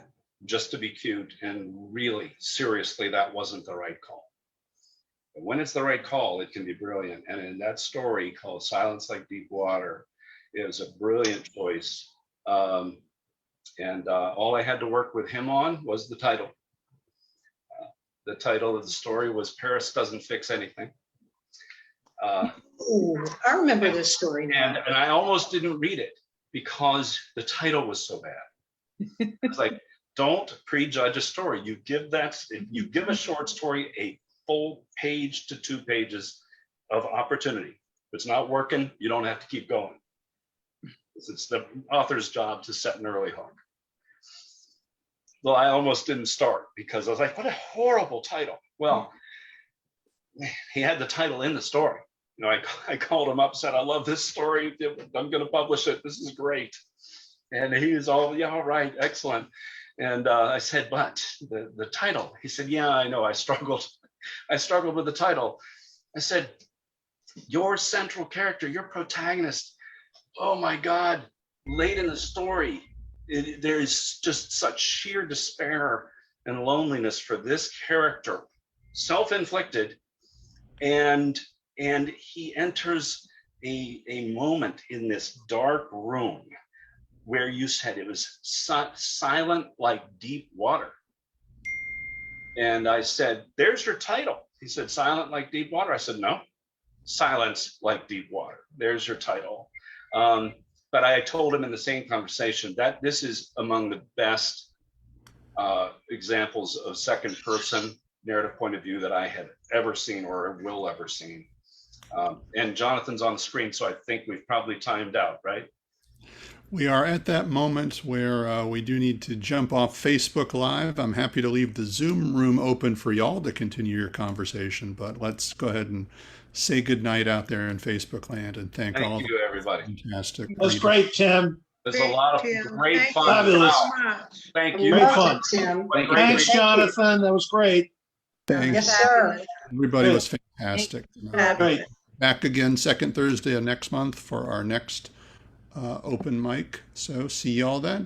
just to be cute, and really, seriously, that wasn't the right call. But when it's the right call, it can be brilliant. And in that story called Silence Like Deep Water, it was a brilliant choice. And all I had to work with him on was the title. The title of the story was Paris Doesn't Fix Anything. Ooh, I remember this story now. And I almost didn't read it because the title was so bad. It's like, don't prejudge a story. You give a short story a full page to 2 pages of opportunity. If it's not working, you don't have to keep going. It's the author's job to set an early hook. Well, I almost didn't start because I was like, what a horrible title. Well, he had the title in the story. You know, I called him up, said, I love this story. I'm going to publish it. This is great. And he was all, yeah, all right, excellent. And I said, but the title. He said, yeah, I know. I struggled with the title. I said, your central character, your protagonist, oh my God, late in the story, there is just such sheer despair and loneliness for this character, self-inflicted, and he enters a moment in this dark room where you said it was silent like deep water. And I said, there's your title. He said, Silent Like Deep Water. I said, no, Silence Like Deep Water. There's your title. But I told him in the same conversation that this is among the best examples of second person narrative point of view that I have ever seen or will ever seen. And Jonathan's on the screen, so I think we've probably timed out, right? We are at that moment where we do need to jump off Facebook Live. I'm happy to leave the Zoom room open for y'all to continue your conversation, but let's go ahead and say goodnight out there in Facebook land and thank all you, everybody. Fantastic. That was great, Tim. There's a lot of great fun. Fabulous. Thank you. Great fun. Tim. Thanks, Jonathan. That was great. Thanks. Yes, sir. Everybody was fantastic. Great. Back again second Thursday of next month for our next open mic. So see y'all then.